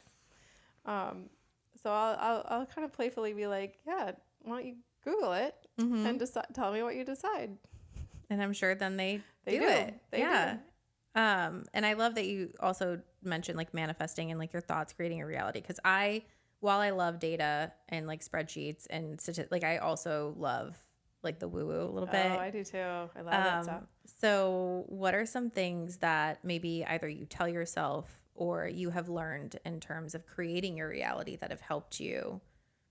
So I'll kind of playfully be like, yeah, why don't you Google it? and tell me what you decide. And I'm sure then they do it. They do. And I love that you also mentioned like manifesting and like your thoughts creating a reality. Because while I love data and like spreadsheets and like I also love like the woo woo a little bit. Oh, I do too. I love that stuff. So what are some things that maybe either you tell yourself or you have learned in terms of creating your reality that have helped you?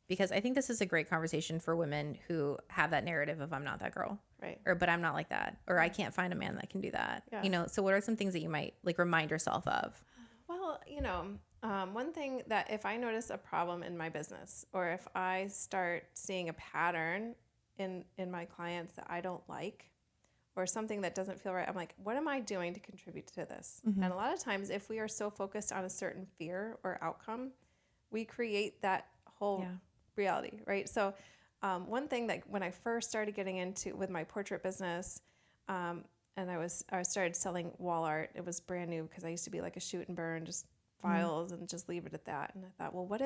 Because I think this is a great conversation for women who have that narrative of I'm not that girl. Right. Or, but I'm not like that. Or I can't find a man that can do that. Yeah. You know, so what are some things that you might like remind yourself of? Well, you know, one thing that if I notice a problem in my business or if I start seeing a pattern in my clients that I don't like or something that doesn't feel right, I'm like, what am I doing to contribute to this? And a lot of times if we are so focused on a certain fear or outcome, we create that whole reality, right? So one thing that when I first started getting into with my portrait business, and I started selling wall art. It was brand new because I used to be like a shoot and burn, just files and just leave it at that. And I thought, well, what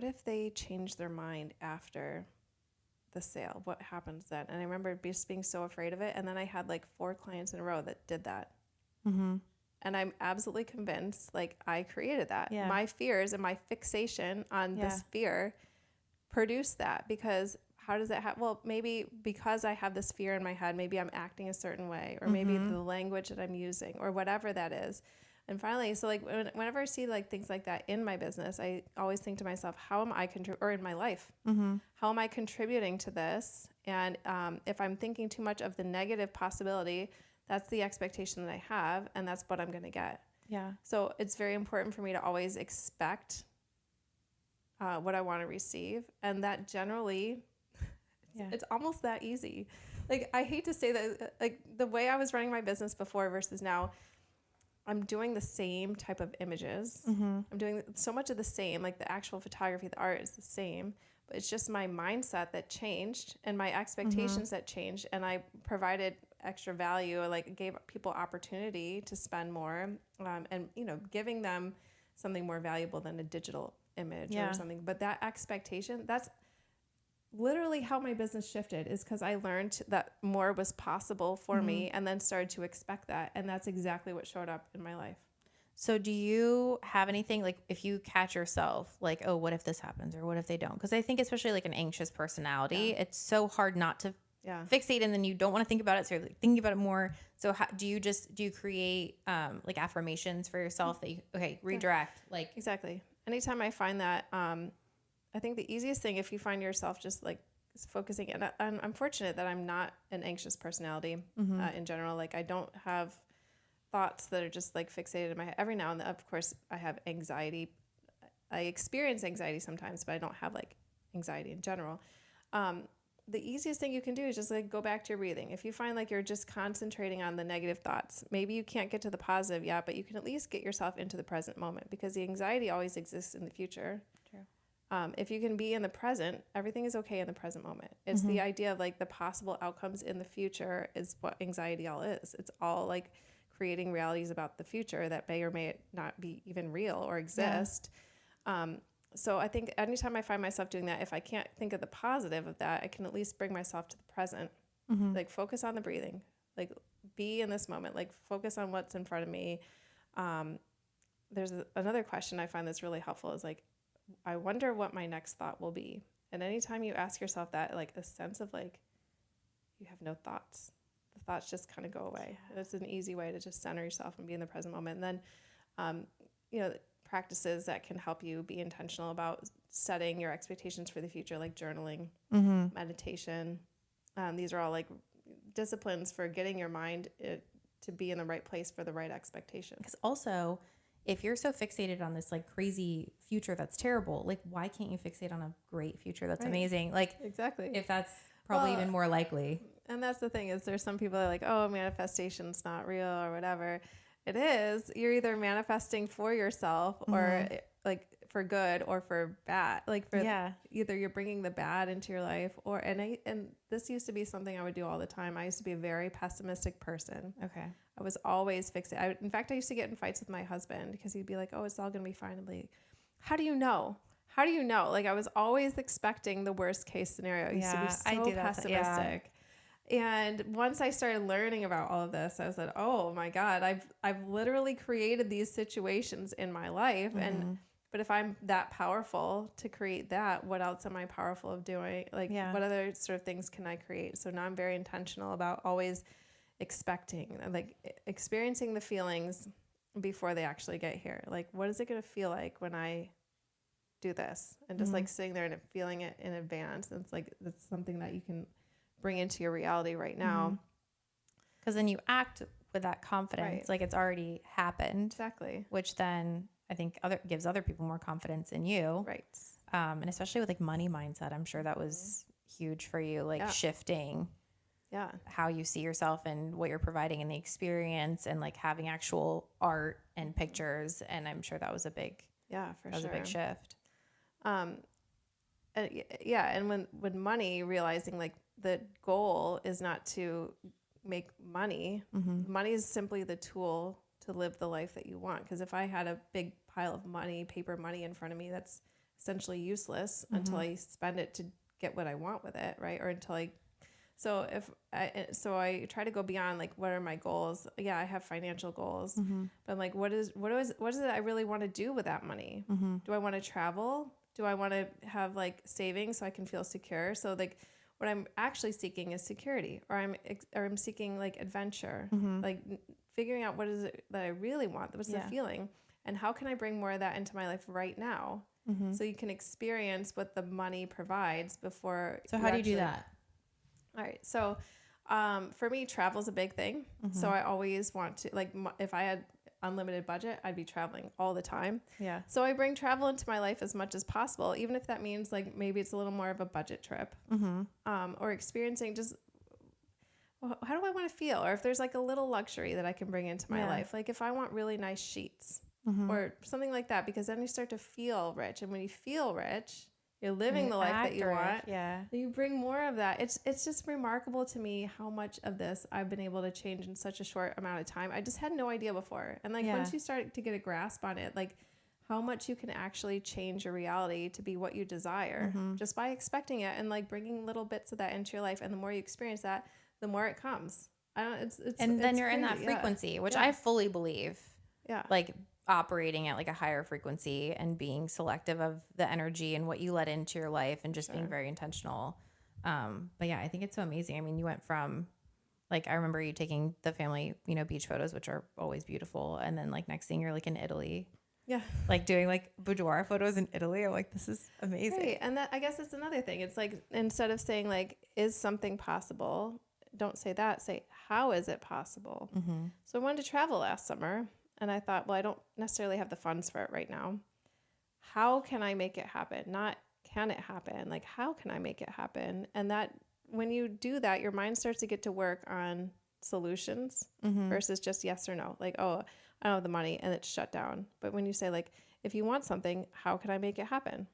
if they change their mind after the sale? What happens then? And I remember just being so afraid of it. And then I had like 4 clients in a row that did that. And I'm absolutely convinced, like I created that. Yeah. My fears and my fixation on this fear produced that because how does that happen? Well, maybe because I have this fear in my head, maybe I'm acting a certain way, or maybe the language that I'm using, or whatever that is. And finally, so like whenever I see like things like that in my business, I always think to myself, how am I or in my life, how am I contributing to this? And if I'm thinking too much of the negative possibility, that's the expectation that I have, and that's what I'm going to get. Yeah. So it's very important for me to always expect what I want to receive, and that generally. It's almost that easy. Like, I hate to say that, like, the way I was running my business before versus now, I'm doing the same type of images. I'm doing so much of the same, like the actual photography, the art is the same, but it's just my mindset that changed and my expectations that changed. And I provided extra value, like gave people opportunity to spend more, and, you know, giving them something more valuable than a digital image or something. But that expectation, that's literally how my business shifted, is because I learned that more was possible for me and then started to expect that. And that's exactly what showed up in my life. So do you have anything, like if you catch yourself like, oh, what if this happens or what if they don't? Because I think especially like an anxious personality, it's so hard not to fixate, and then you don't want to think about it. So you're like thinking about it more. So how, do you create like affirmations for yourself that you, redirect? Like exactly. Anytime I find that, I think the easiest thing, if you find yourself just like focusing, and I'm fortunate that I'm not an anxious personality in general. Like I don't have thoughts that are just like fixated in my head. Every now and then, of course, I have anxiety. I experience anxiety sometimes, but I don't have like anxiety in general. The easiest thing you can do is just like go back to your breathing. If you find like you're just concentrating on the negative thoughts, maybe you can't get to the positive yet, but you can at least get yourself into the present moment, because the anxiety always exists in the future. If you can be in the present, everything is okay in the present moment. It's the idea of like the possible outcomes in the future is what anxiety all is. It's all like creating realities about the future that may or may not be even real or exist. So I think anytime I find myself doing that, if I can't think of the positive of that, I can at least bring myself to the present, like focus on the breathing, like be in this moment, like focus on what's in front of me. There's another question I find that's really helpful is like, I wonder what my next thought will be. And anytime you ask yourself that, like a sense of like, you have no thoughts, the thoughts just kind of go away. And it's an easy way to just center yourself and be in the present moment. And then, you know, practices that can help you be intentional about setting your expectations for the future, like journaling, meditation. These are all like disciplines for getting your mind to be in the right place for the right expectation. Because also, if you're so fixated on this like crazy future that's terrible, like why can't you fixate on a great future that's amazing? Like exactly, if that's probably even more likely. And that's the thing, is there's some people that are like, oh, manifestation's not real or whatever. It is. You're either manifesting for yourself or like for good or for bad. Like for either you're bringing the bad into your life or, and this used to be something I would do all the time. I used to be a very pessimistic person. Okay. I was always fixated. In fact, I used to get in fights with my husband because he'd be like, oh, it's all going to be fine. I'm like, how do you know? how do you know? Like I was always expecting the worst case scenario. I used to be so pessimistic. And once I started learning about all of this, I was like, oh my God, I've literally created these situations in my life. But if I'm that powerful to create that, what else am I powerful of doing? Like what other sort of things can I create? So now I'm very intentional about always expecting, like experiencing the feelings before they actually get here. Like, what is it going to feel like when I do this? And just like sitting there and feeling it in advance. And it's like, that's something that you can bring into your reality right now. Because then you act with that confidence, like it's already happened. Exactly. Which then I think gives other people more confidence in you. Right. And especially with like money mindset, I'm sure that was huge for you, like shifting how you see yourself and what you're providing in the experience, and like having actual art and pictures. And I'm sure that was a big, was a big shift. And when money, realizing like the goal is not to make money. Money is simply the tool to live the life that you want. Because if I had a big pile of money, paper money in front of me, that's essentially useless until I spend it to get what I want with it, right? Or until I try to go beyond like, what are my goals? Yeah, I have financial goals, but I'm like, what is it I really want to do with that money? Do I want to travel? Do I want to have like savings so I can feel secure? So like what I'm actually seeking is security, or I'm seeking like adventure, like figuring out what is it that I really want. What's the feeling, and how can I bring more of that into my life right now? So you can experience what the money provides before. So how do you do that? All right. So for me, travel is a big thing. So I always want to, like, if I had unlimited budget, I'd be traveling all the time. Yeah. So I bring travel into my life as much as possible, even if that means like maybe it's a little more of a budget trip, or experiencing just how do I want to feel, or if there's like a little luxury that I can bring into my life, like if I want really nice sheets or something like that, because then you start to feel rich, and when you feel rich, you're living the life that you want. Yeah. You bring more of that. It's just remarkable to me how much of this I've been able to change in such a short amount of time. I just had no idea before. And like once you start to get a grasp on it, like how much you can actually change your reality to be what you desire just by expecting it and like bringing little bits of that into your life. And the more you experience that, the more it comes. Then you're in that frequency, which I fully believe. Yeah. Like operating at like a higher frequency and being selective of the energy and what you let into your life, and just being very intentional. But yeah, I think it's so amazing. I mean, you went from like, I remember you taking the family, beach photos, which are always beautiful. And then like next thing you're like in Italy. Yeah. Like doing like boudoir photos in Italy. I'm like, this is amazing. Right. And that, I guess that's another thing. It's like, instead of saying like, is something possible? Don't say that. Say, how is it possible? So I wanted to travel last summer. And I thought, well, I don't necessarily have the funds for it right now. How can I make it happen? Not can it happen? Like, how can I make it happen? And that when you do that, your mind starts to get to work on solutions versus just yes or no. Like, oh, I don't have the money, and it's shut down. But when you say like, if you want something, how can I make it happen?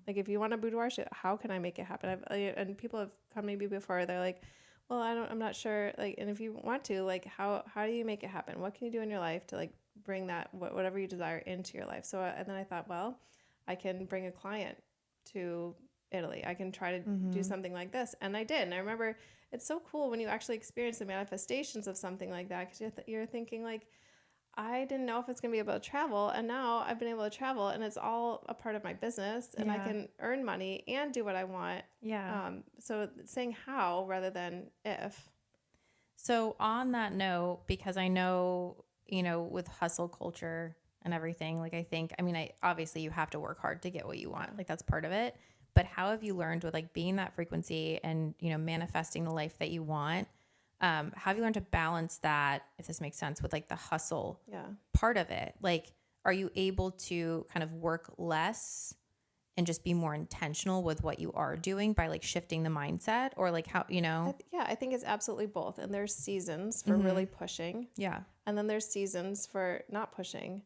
Like if you want a boudoir shoot, how can I make it happen? And people have come to me before. They're like, well, I'm not sure. Like, and if you want to, like, how do you make it happen? What can you do in your life to like bring that, whatever you desire, into your life? So, and then I thought, well, I can bring a client to Italy. I can try to do something like this. And I did. And I remember it's so cool when you actually experience the manifestations of something like that, because you're thinking like, I didn't know if it's going to be able to travel. And now I've been able to travel, and it's all a part of my business, and I can earn money and do what I want. Yeah. So saying how rather than if. So on that note, because I know, with hustle culture and everything, like obviously you have to work hard to get what you want. Like that's part of it. But how have you learned with like being that frequency and, manifesting the life that you want? How have you learned to balance that, if this makes sense, with like the hustle part of it? Like, are you able to kind of work less and just be more intentional with what you are doing by like shifting the mindset, or like how, I think it's absolutely both. And there's seasons for really pushing. Yeah. And then there's seasons for not pushing.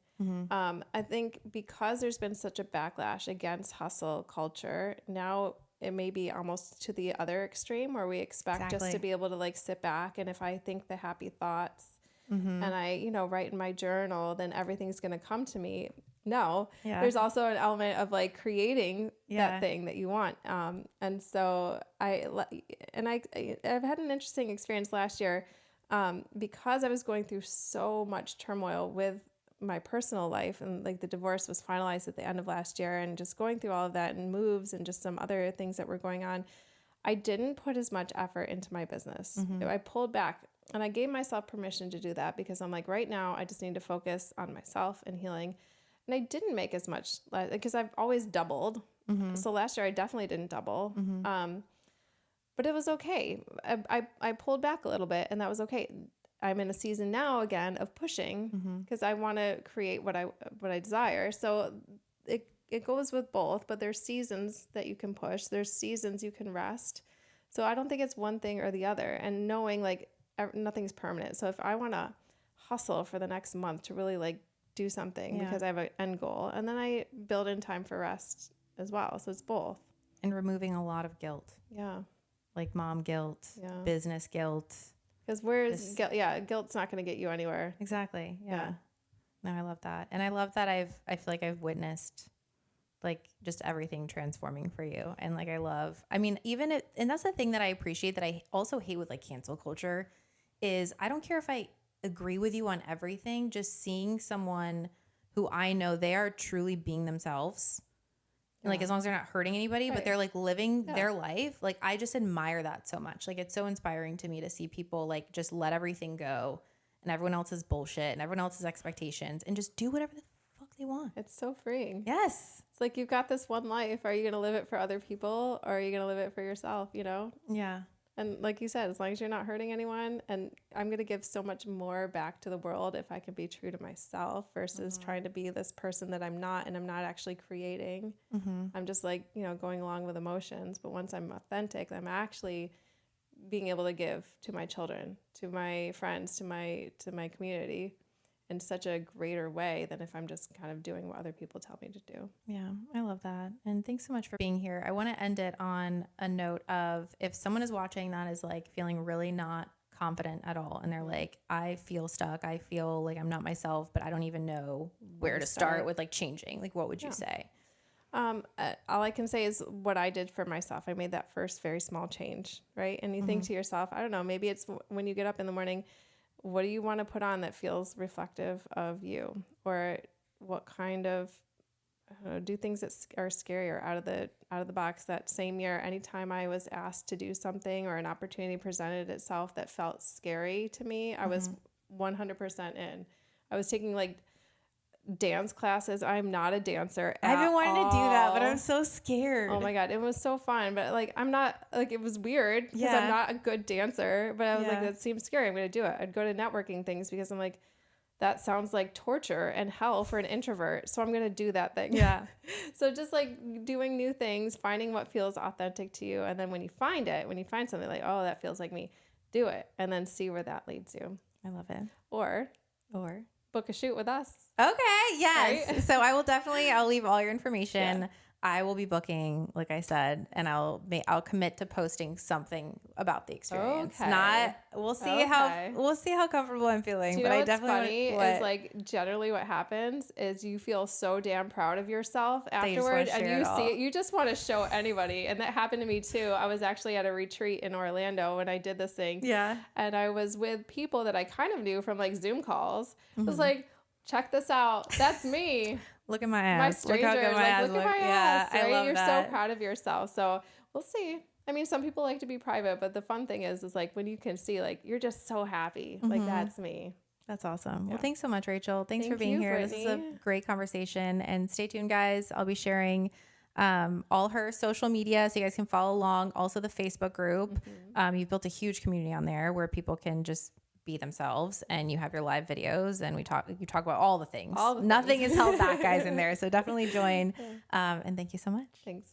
I think because there's been such a backlash against hustle culture, now it may be almost to the other extreme where we expect just to be able to like sit back. And if I think the happy thoughts and I, write in my journal, then everything's going to come to me. no. Yeah. There's also an element of like creating that thing that you want. And so I've had an interesting experience last year, because I was going through so much turmoil with my personal life, and like the divorce was finalized at the end of last year, and just going through all of that and moves and just some other things that were going on. I didn't put as much effort into my business. I pulled back, and I gave myself permission to do that because I'm like, right now I just need to focus on myself and healing. And I didn't make as much because I've always doubled. So last year I definitely didn't double. But it was okay. I pulled back a little bit, and that was okay. I'm in a season now again of pushing because I want to create what I desire. So it goes with both, but there's seasons that you can push. There's seasons you can rest. So I don't think it's one thing or the other. And knowing like nothing's permanent. So if I want to hustle for the next month to really like do something because I have an end goal, and then I build in time for rest as well. So it's both. And removing a lot of guilt. Yeah. Like mom guilt, business guilt. Because where's guilt? Yeah, guilt's not going to get you anywhere. Exactly. Yeah. No, I love that. And I love that I feel like I've witnessed like just everything transforming for you. And like, and that's the thing that I appreciate that I also hate with like cancel culture is I don't care if I agree with you on everything, just seeing someone who I know they are truly being themselves. And like, as long as they're not hurting anybody, but they're like living their life. Like, I just admire that so much. Like, it's so inspiring to me to see people like just let everything go and everyone else's bullshit and everyone else's expectations and just do whatever the fuck they want. It's so freeing. Yes. It's like, you've got this one life. Are you going to live it for other people, or are you going to live it for yourself, you know? Yeah. And like you said, as long as you're not hurting anyone, and I'm going to give so much more back to the world if I can be true to myself versus trying to be this person that I'm not, and I'm not actually creating. I'm just like, you know, going along with emotions. But once I'm authentic, I'm actually being able to give to my children, to my friends, to my community in such a greater way than if I'm just kind of doing what other people tell me to do. Yeah, I love that. And thanks so much for being here. I want to end it on a note of, if someone is watching that is like feeling really not confident at all, and they're like, I feel stuck, I feel like I'm not myself, but I don't even know where to start with like changing, like what would you say? All I can say is what I did for myself. I made that first very small change, right? And you think to yourself, I don't know, maybe it's when you get up in the morning, what do you want to put on that feels reflective of you? Or what kind of, do things that are scary or out of the box. That same year, anytime I was asked to do something or an opportunity presented itself that felt scary to me, I was 100% in. I was taking like dance classes. I'm not a dancer at all. I've been wanting to do that, but I'm so scared. Oh my God. It was so fun. But like, I'm not, like, it was weird because I'm not a good dancer, but I was like, that seems scary. I'm going to do it. I'd go to networking things because I'm like, that sounds like torture and hell for an introvert. So I'm going to do that thing. Yeah. So just like doing new things, finding what feels authentic to you. And then when you find something like, oh, that feels like me, do it. And then see where that leads you. I love it. Or book a shoot with us. Okay. Yes. Right? So I'll leave all your information. Yeah. I will be booking, like I said, and I'll commit to posting something about the experience. Okay. We'll see how comfortable I'm feeling. Do you know what's funny is like generally what happens is you feel so damn proud of yourself afterward, and you see it, you just want to show anybody. And that happened to me too. I was actually at a retreat in Orlando when I did this thing. Yeah. And I was with people that I kind of knew from like Zoom calls. I was like, check this out. That's me. Look at my ass. My strangers, look at my ass. Right? I love You're that. so proud of yourself. So we'll see. I mean, some people like to be private, but the fun thing is like when you can see, like, you're just so happy. Like, that's me. That's awesome. Yeah. Well, thanks so much, Rachel. Thanks for being here. Brittany. This is a great conversation. And stay tuned, guys. I'll be sharing all her social media so you guys can follow along. Also, the Facebook group. You've built a huge community on there where people can just be themselves, and you have your live videos, and you talk about all the things. Nothing is held back, guys, in there. So definitely join. And thank you so much. Thanks.